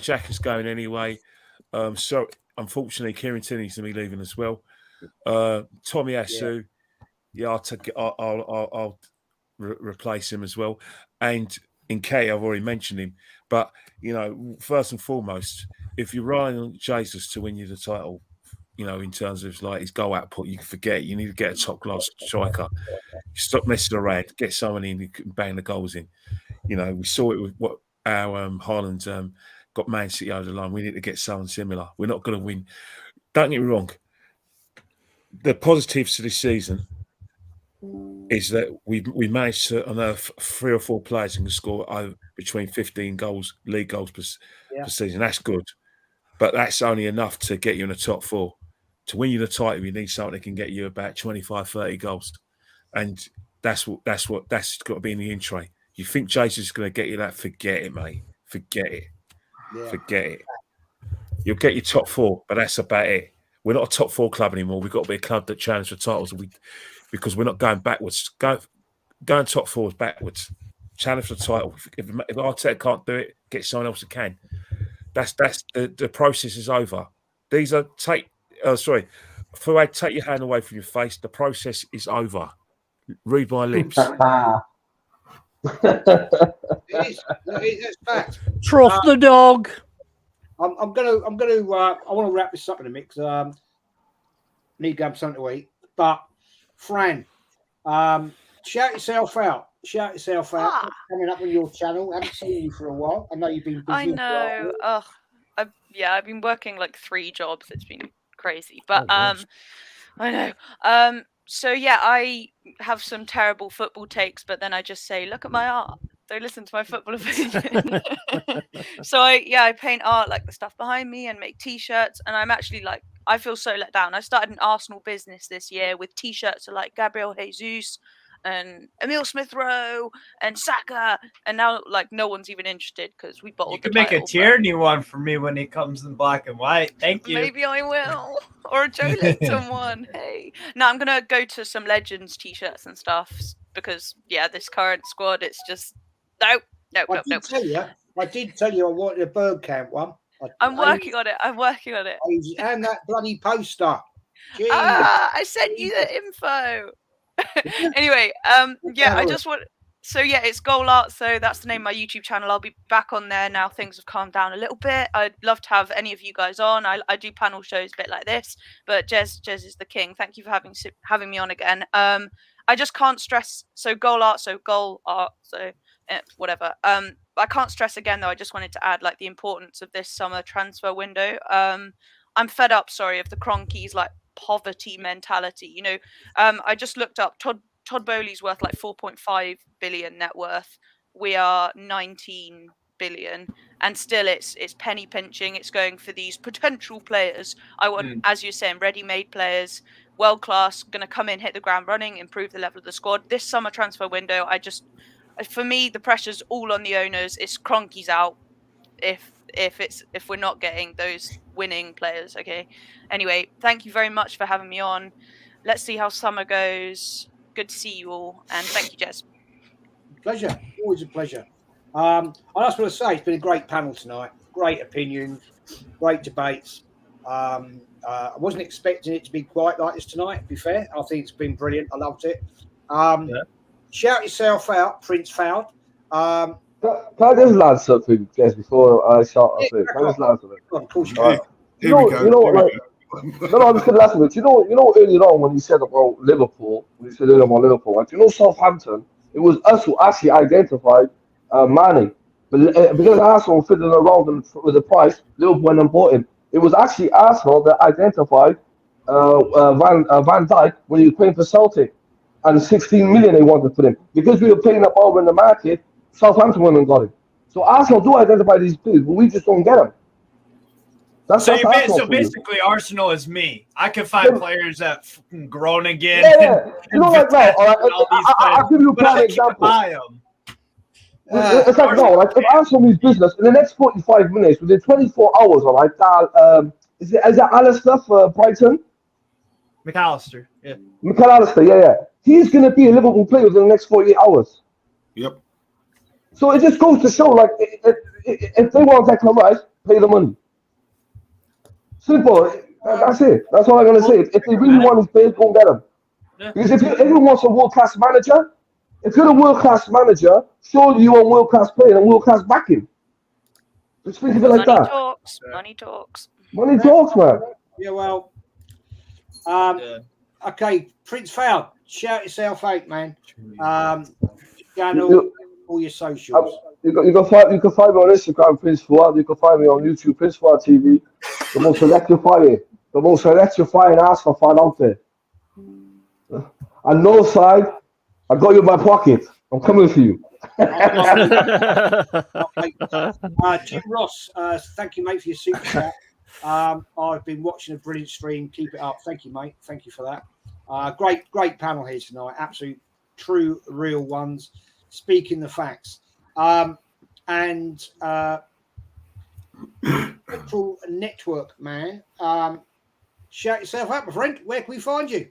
Jack is going anyway. So unfortunately, Kieran Tierney's going to be leaving as well. Tommy Asu, I'll replace him as well. And Nketiah, I've already mentioned him. But, first and foremost, if you're relying on Jesus to win you the title, in terms of like his goal output, you can forget. You need to get a top-class striker. Stop messing around. Get someone in who can bang the goals in. We saw it with what our Haaland got Man City over the line. We need to get someone similar. We're not going to win. Don't get me wrong. The positives to this season is that we managed to unearth 3 or 4 players who can score between 15 goals, league goals per season. That's good. But that's only enough to get you in the top 4. To win you the title, you need something that can get you about 25, 30 goals. And that's got to be in the in tray. You think Jesus is going to get you that? Forget it, mate. Forget it. Yeah. Forget it. You'll get your top 4, but that's about it. We're not a top 4 club anymore. We've got to be a club that challenges for titles. Because we're not going backwards. Going top 4 is backwards. Challenge for the title. If Arteta can't do it, get someone else who can. That's the process is over. These are Fuad, take your hand away from your face. The process is over. Read my lips. It's fact. Trust the dog. I want to wrap this up in a minute because I need to go have something to eat. But Fran, shout yourself out. Shout yourself out. Coming up on your channel. I haven't seen you for a while. I know you've been busy. I know. I've been working like 3 jobs. It's been crazy. But I know. So yeah, I have some terrible football takes, but then I just say, look at my art. Don't listen to my football opinion. So I paint art like the stuff behind me and make t-shirts, and I'm actually like, I feel so let down. I started an Arsenal business this year with t-shirts of like Gabriel Jesus and Emile Smith-Rowe and Saka, and now like no one's even interested because we bottled. You could make a Tierney one for me when it comes in black and white. Thank you. Maybe I will, or a Joe Linton one. Hey, no, I'm gonna go to some Legends t-shirts and stuff because this current squad, it's just no. I did tell you I wanted a bird camp one. I'm working on it. And that bloody poster. I sent you the info. Anyway, I just want. So it's Goal Art. So that's the name of my YouTube channel. I'll be back on there now. Things have calmed down a little bit. I'd love to have any of you guys on. I do panel shows a bit like this, but Jez is the king. Thank you for having me on again. I just can't stress. So Goal Art. So whatever. I can't stress again though. I just wanted to add like the importance of this summer transfer window. I'm fed up. Sorry, of the Cronkies like poverty mentality. I just looked up Todd Bowley's worth like 4.5 billion net worth. We are 19 billion, and still it's penny pinching. It's going for these potential players. I want, as you're saying, ready-made players, world class, going to come in, hit the ground running, improve the level of the squad. This summer transfer window, for me, the pressure's all on the owners. It's Cronkies out if we're not getting those winning players. Okay. Anyway, thank you very much for having me on. Let's see how summer goes. Good to see you all, and thank you, Jez. Pleasure. Always a pleasure. I just want to say it's been a great panel tonight. Great opinions, great debates. I wasn't expecting it to be quite like this tonight, to be fair. I think it's been brilliant. I loved it. Shout yourself out, Prince Foud. Can I just land something, Jez, before I shout out? Can I just land something? Of course you can. Here we go. No, I'm just going to last minute. You know, earlier on when you said about Liverpool, like, Southampton, it was us who actually identified Mane. But because Arsenal fiddling around with the price, Liverpool went and bought him. It was actually Arsenal that identified Van Dijk when he was playing for Celtic, and 16 million they wanted for him. Because we were paying up over in the market, Southampton went and got him. So Arsenal do identify these players, but we just don't get them. So basically, Arsenal is me. I can find players that fucking grown again. Yeah. Like that. I'll give you a prime example. It's like, if Arsenal means business, in the next 45 minutes, within 24 hours, all right, is that Alistair for Brighton? McAllister, yeah. Yeah. He's going to be a Liverpool player within the next 48 hours. Yep. So it just goes to show, like, if they want Declan Rice, pay the money. Simple. That's it. That's all I'm going to say. If they really want his players, go and get them. Yeah. Because if everyone wants a world-class manager, If you're a world-class manager, surely you want world-class player and world-class backing. Just think of it like Money that. talks. Money talks. Money talks, man. Yeah, well, okay, Prince Fowl, shout yourself out, man. Channel, all your socials. You can find me on Instagram, Prince Fuad. You can find me on YouTube, Prince Fuad TV. The most electrifying ass for fan out there. And no side, I got you in my pocket. I'm coming for you. Jim Ross, thank you, mate, for your super chat. I've been watching a brilliant stream. Keep it up. Thank you, mate. Thank you for that. Great panel here tonight. Absolute, true, real ones. Speaking the facts. Central Network, man. Shout yourself out, my friend. Where can we find you?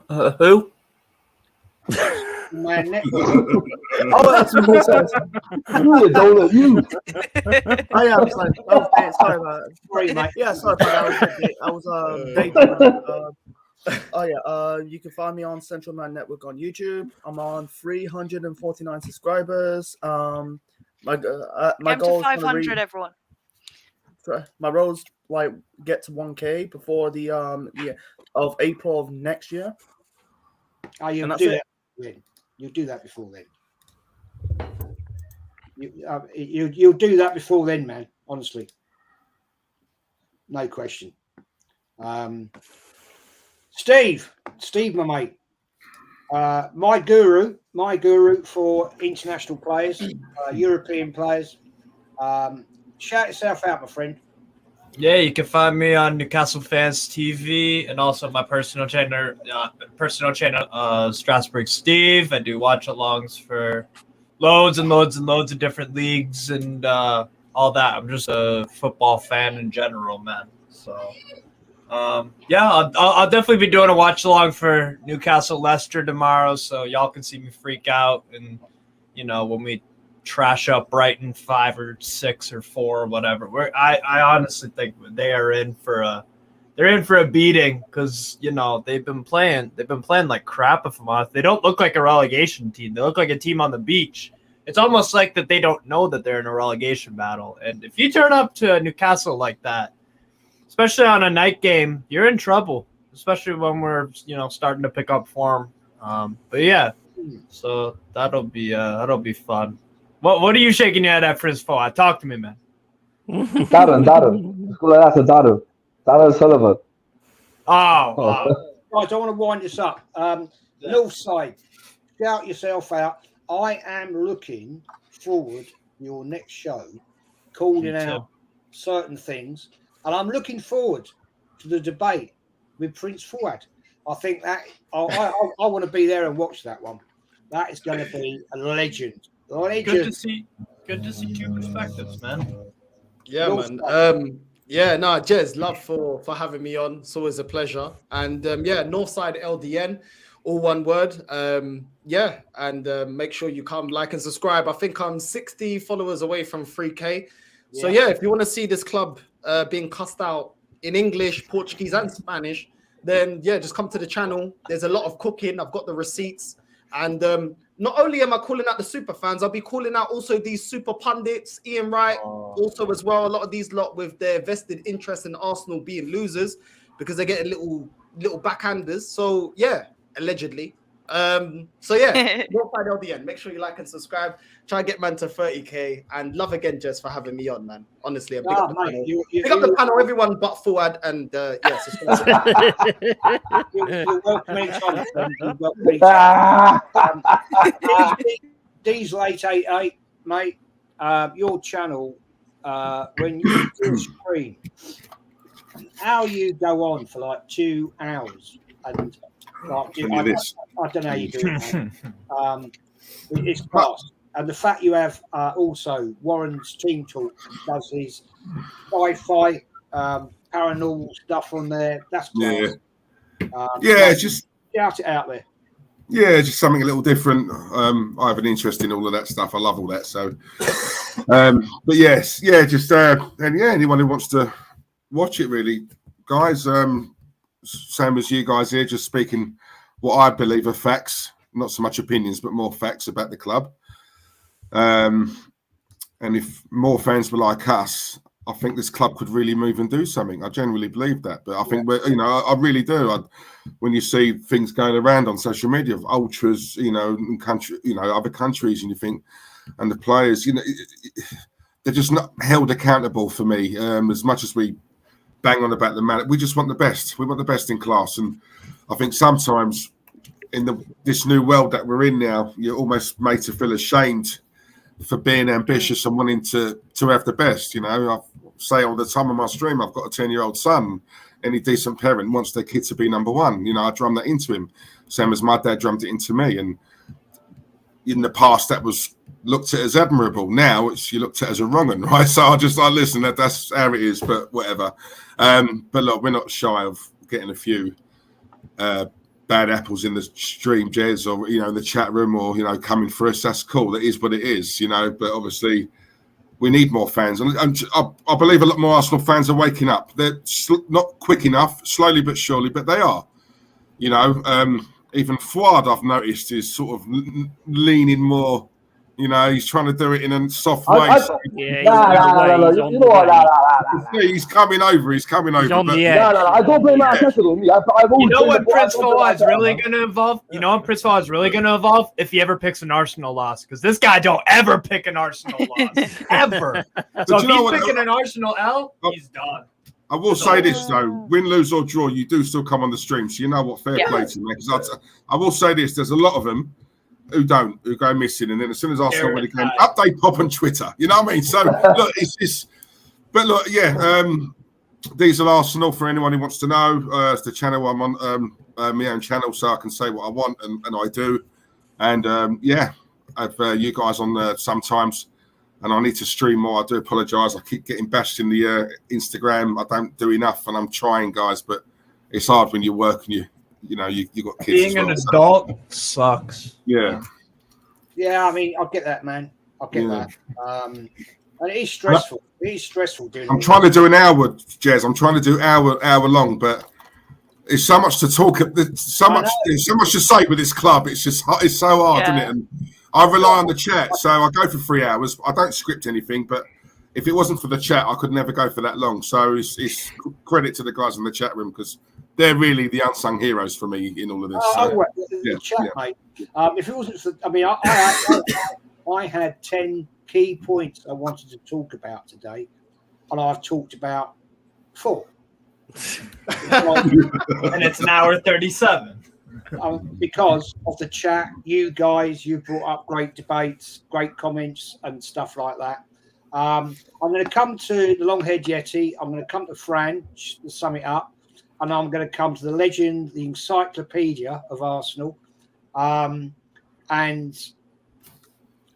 Who? Man Network. Oh, that's what sense. You. Oh yeah, I'm sorry. Okay, sorry about that. Sorry, mate. Yeah, sorry about that. I was you can find me on Central Man Network on YouTube. I'm on 349 subscribers. My goal is 500, everyone. My goals like get to 1K before the of April of next year. Oh, you'll do that. You'll do that before then. You'll do that before then, man. Honestly, no question. Steve, my mate, my guru for international players, European players. Shout yourself out, my friend. Yeah, you can find me on Newcastle Fans TV and also my personal channel, Strasbourg Steve. I do watch-alongs for loads and loads and loads of different leagues and all that. I'm just a football fan in general, man. So, I'll definitely be doing a watch-along for Newcastle Leicester tomorrow, so y'all can see me freak out and, when we trash up Brighton 5 or 6 or 4 or whatever. I honestly think they are in for a beating because they've been playing like crap. If I'm honest, they don't look like a relegation team. They look like a team on the beach. It's almost like that they don't know that they're in a relegation battle. And if you turn up to Newcastle like that, especially on a night game, you're in trouble. Especially when we're starting to pick up form. But yeah, so that'll be fun. What are you shaking your head at, Frizz for? Talk to me, man. Darren. Let's go like that to Darren. Darren Sullivan. Guys, I want to wind this up. North side, shout yourself out. I am looking forward to your next show, calling out certain things, and I'm looking forward to the debate with Prince Fuad. I think that I want to be there and watch that one. That is going to be a legend. Good to see two perspectives, man. Yeah, man. Jez, love for having me on. It's always a pleasure. And Northside LDN, all one word. Make sure you come like and subscribe. I think I'm 60 followers away from 3K. So if you want to see this club being cussed out in English, Portuguese, and Spanish, then just come to the channel. There's a lot of cooking. I've got the receipts. And not only am I calling out the super fans, I'll be calling out also these super pundits, Ian Wright, also as well. A lot of these lot with their vested interest in Arsenal being losers because they're getting little backhanders. So allegedly. Northside LDN. Make sure you like and subscribe. Try and get man to 30K. And love again, Jess, for having me on, man. Honestly, big up the panel. Big up the panel, everyone but Fuad and subscribe. You're welcome anytime. D's late 88, mate. Your channel, when you do a stream, how you go on for like 2 hours and I don't know how you do it. It's class. And the fact you have also Warren's Team Talk does his sci-fi paranormal stuff on there. That's class. Just shout it out there. Yeah, just something a little different. I have an interest in all of that stuff. I love all that. So, but yes, anyone who wants to watch it, really, guys. Same as you guys here, just speaking what I believe are facts, not so much opinions, but more facts about the club. And if more fans were like us, I think this club could really move and do something. I genuinely believe that. But I think I really do. When you see things going around on social media of ultras, in other countries, and you think, and the players, they're just not held accountable for me. As much as we bang on about the man, we just want the best. We want the best in class, and I think sometimes in this new world that we're in now, you're almost made to feel ashamed for being ambitious and wanting to have the best. I say all the time on my stream, I've got a 10-year-old son. Any decent parent wants their kid to be number one. I drum that into him, same as my dad drummed it into me. And in the past, that was looked at as admirable. Now you looked at as a wrong one, right? So I just listen, that's how it is, but whatever. But look, we're not shy of getting a few bad apples in the stream, Jez, or in the chat room, or coming for us. That's cool. That is what it is, But obviously, we need more fans, and I believe a lot more Arsenal fans are waking up. They're not quick enough, slowly but surely, but they are. Even Fuad, I've noticed, is sort of leaning more. He's trying to do it in a soft way. He's coming over. He's coming over. I don't blame Manchester on me. When Prince Fuad is really going to evolve? When Prince Fuad is really going to evolve? If he ever picks an Arsenal loss, because this guy don't ever pick an Arsenal loss ever. So if he's picking an Arsenal L, he's done. I will say this though: win, lose or draw, you do still come on the stream, so you know what fair play to me. Because I will say this: there's a lot of them who go missing, and then as soon as Arsenal win the game, up they pop on Twitter. You know what I mean? So look, but look, Diesel Arsenal for anyone who wants to know. It's the channel I'm on, my own channel, so I can say what I want, and I do. And I have you guys on there sometimes. And I need to stream more. I do apologise. I keep getting bashed in the Instagram. I don't do enough, and I'm trying, guys. But it's hard when you work and you got kids. Being an adult sucks. Yeah. Yeah, I mean, I get that, man. I get that. And it is stressful. It is stressful doing. I'm trying to do an hour, Jez. I'm trying to do hour long, but it's so much to talk. There's so much to say with this club. It's so hard, isn't it? And I rely on the chat, so I go for 3 hours. I don't script anything, but if it wasn't for the chat, I could never go for that long. So it's credit to the guys in the chat room, because they're really the unsung heroes for me in all of this. The chat, mate. If it wasn't for, I had 10 key points I wanted to talk about today, and I've talked about 4. And it's an hour 37. Because of the chat, you brought up great debates, great comments, and stuff like that. I'm going to come to the Long-Haired Yeti. I'm going to come to Fran to sum it up, and I'm going to come to the legend, the encyclopedia of Arsenal. And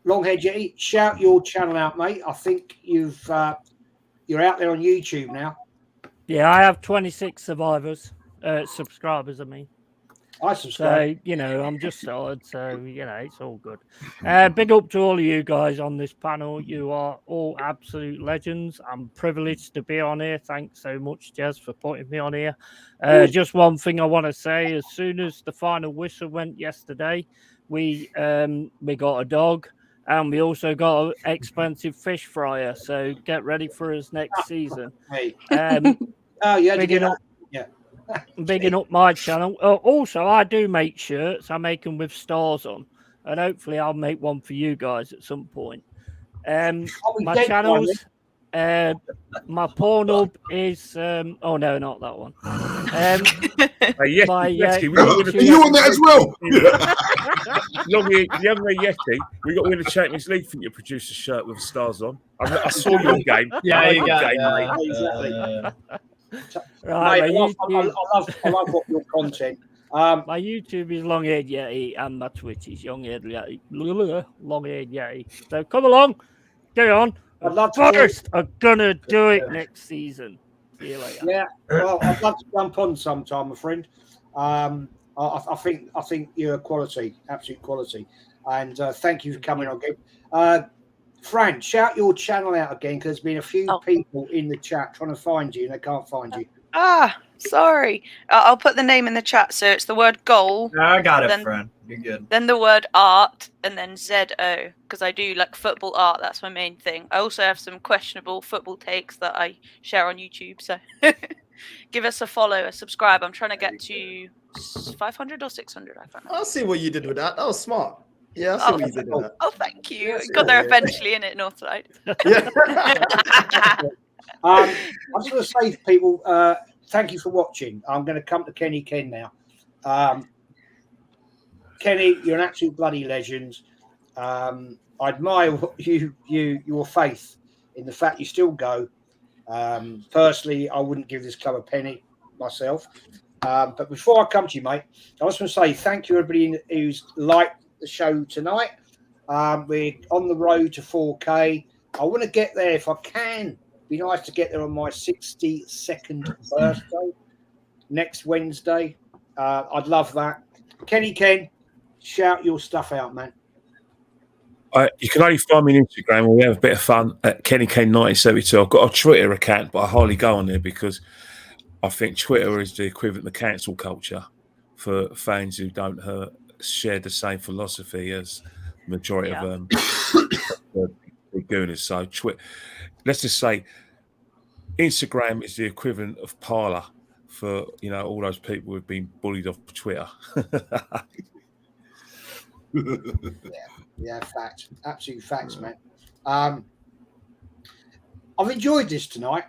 Long-Haired Yeti, shout your channel out, mate. I think you're out there on YouTube now. Yeah, I have 26 subscribers. I mean. I subscribe. So, I'm just started, so, it's all good. Big up to all of you guys on this panel. You are all absolute legends. I'm privileged to be on here. Thanks so much, Jez, for putting me on here. Just one thing I want to say. As soon as the final whistle went yesterday, we got a dog, and we also got an expensive fish fryer. So get ready for us next season. Hey. Bigging up my channel. Also, I do make shirts. I make them with stars on, and hopefully, I'll make one for you guys at some point. My channels, my Pornhub is. Oh no, not that one. You on that as well? The other Yeti, we got to win the Champions League. Think you produce a shirt with stars on? I saw your game. Yeah, you got exactly. Right, I love what your content. My YouTube is Long-Haired Yeti, and my Twitch is Long-Haired Yeti. Long-Haired Yeti. So come along, get on. Forest are gonna do it next season. See you later. Yeah, well, I'd love to jump on sometime, my friend. I think you're quality, absolute quality, and thank you for coming on again. Fran, shout your channel out again, because there's been a few people in the chat trying to find you and they can't find you. Sorry. I'll put the name in the chat. So it's the word goal. I got it, then, friend. You're good. Then the word art, and then ZO, because I do like football art. That's my main thing. I also have some questionable football takes that I share on YouTube. So give us a follow, a subscribe. I'm trying to get to 500 or 600. I can't remember. I'll see what you did with that. That was smart. Yeah, I'll see what you did with that. Oh, thank you. Got there eventually, in it, Northside. Yeah. I just want to say to people, thank you for watching. I'm going to come to Kenny Ken now. Kenny, you're an absolute bloody legend. I admire your faith in the fact you still go. Personally, I wouldn't give this club a penny myself. But before I come to you, mate, I just want to say thank you, everybody who's liked the show tonight. We're on the road to 4K. I want to get there if I can. Be nice to get there on my 62nd birthday next Wednesday. I'd love that. Kenny Ken, shout your stuff out, man. You can only find me on Instagram where we have a bit of fun at Kenny Ken 1972. I've got a Twitter account, but I hardly go on there because I think Twitter is the equivalent of cancel culture for fans who don't share the same philosophy as the majority of the gooners. So let's just say Instagram is the equivalent of Parler for all those people who've been bullied off Twitter. Yeah, facts, absolute facts, man. I've enjoyed this tonight.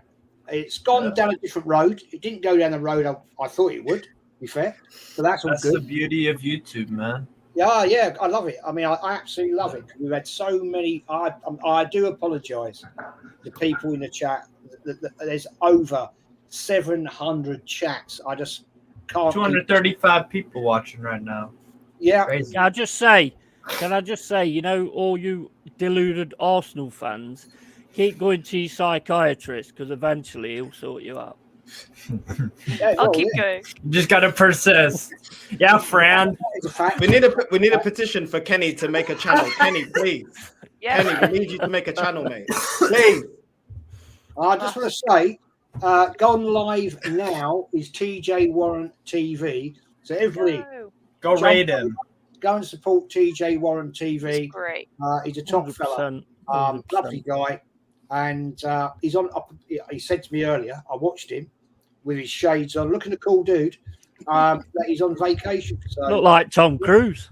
It's gone down a different road. It didn't go down the road I thought it would, to be fair. So that's all good. That's the beauty of YouTube, man. Yeah, I love it. I mean, I absolutely love it. We've had so many. I do apologise to people in the chat. There's over 700 chats. I just can't. 235 people watching right now. Yeah. Crazy. Can I just say, all you deluded Arsenal fans, keep going to your psychiatrist because eventually he'll sort you out. I'll keep going. You just gotta persist. Yeah, Fran. We need a petition for Kenny to make a channel. Kenny, please. Yeah. Kenny, we need you to make a channel, mate. Please. I just want to say, gone live now is TJ Warren TV. So everybody, go rate him. Go and support TJ Warren TV. Great. He's a top fella, lovely guy, and he's on. He said to me earlier, I watched him with his shades on, looking a cool dude. That he's on vacation. So, look like Tom Cruise.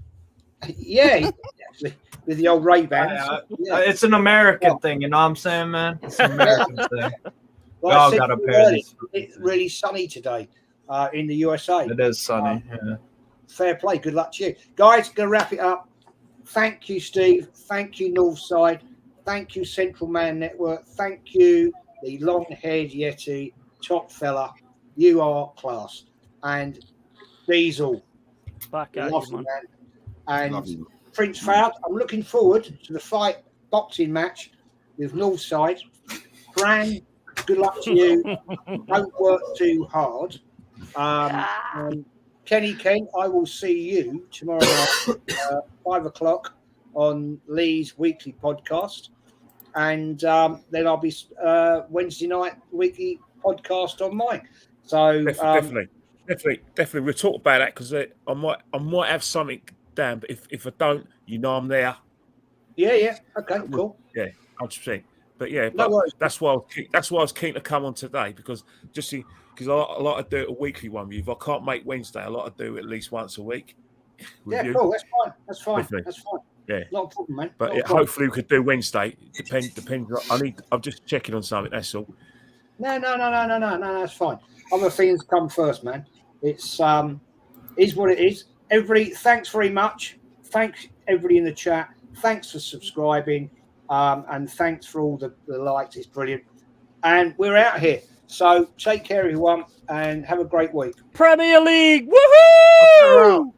Yeah, actually, with the old Ray-Bans. It's an American thing, you know what I'm saying, man? It's an American thing. Like I said earlier, it's really sunny today in the USA. It is sunny. Yeah. Fair play. Good luck to you. Guys, going to wrap it up. Thank you, Steve. Thank you, Northside. Thank you, Central Man Network. Thank you, the long-haired Yeti, top fella. You are class. And Diesel. Back at you, man. And Prince Fowd. I'm looking forward to the boxing match with Northside. Fran, good luck to you. Don't work too hard. Kenny Ken, I will see you tomorrow night, 5 o'clock on Lee's weekly podcast. And then I'll be Wednesday night weekly podcast on mine. So definitely. We'll talk about that because I might have something down, but if I don't, I'm there. Yeah. Okay, cool. Yeah, 100%. But yeah, that's why I was keen to come on today because I like to do a weekly one with you. If I can't make Wednesday, I like to do at least once a week. Yeah, cool. That's fine. Yeah, not a problem, man. But hopefully we could do Wednesday. Depends. I'm just checking on something. That's all. No. That's fine. Other things come first, man. It's is what it is. Everybody, thanks very much. Thanks everybody in the chat. Thanks for subscribing. And thanks for all the likes. It's brilliant. And we're out here. So take care, everyone, and have a great week. Premier League. Woohoo!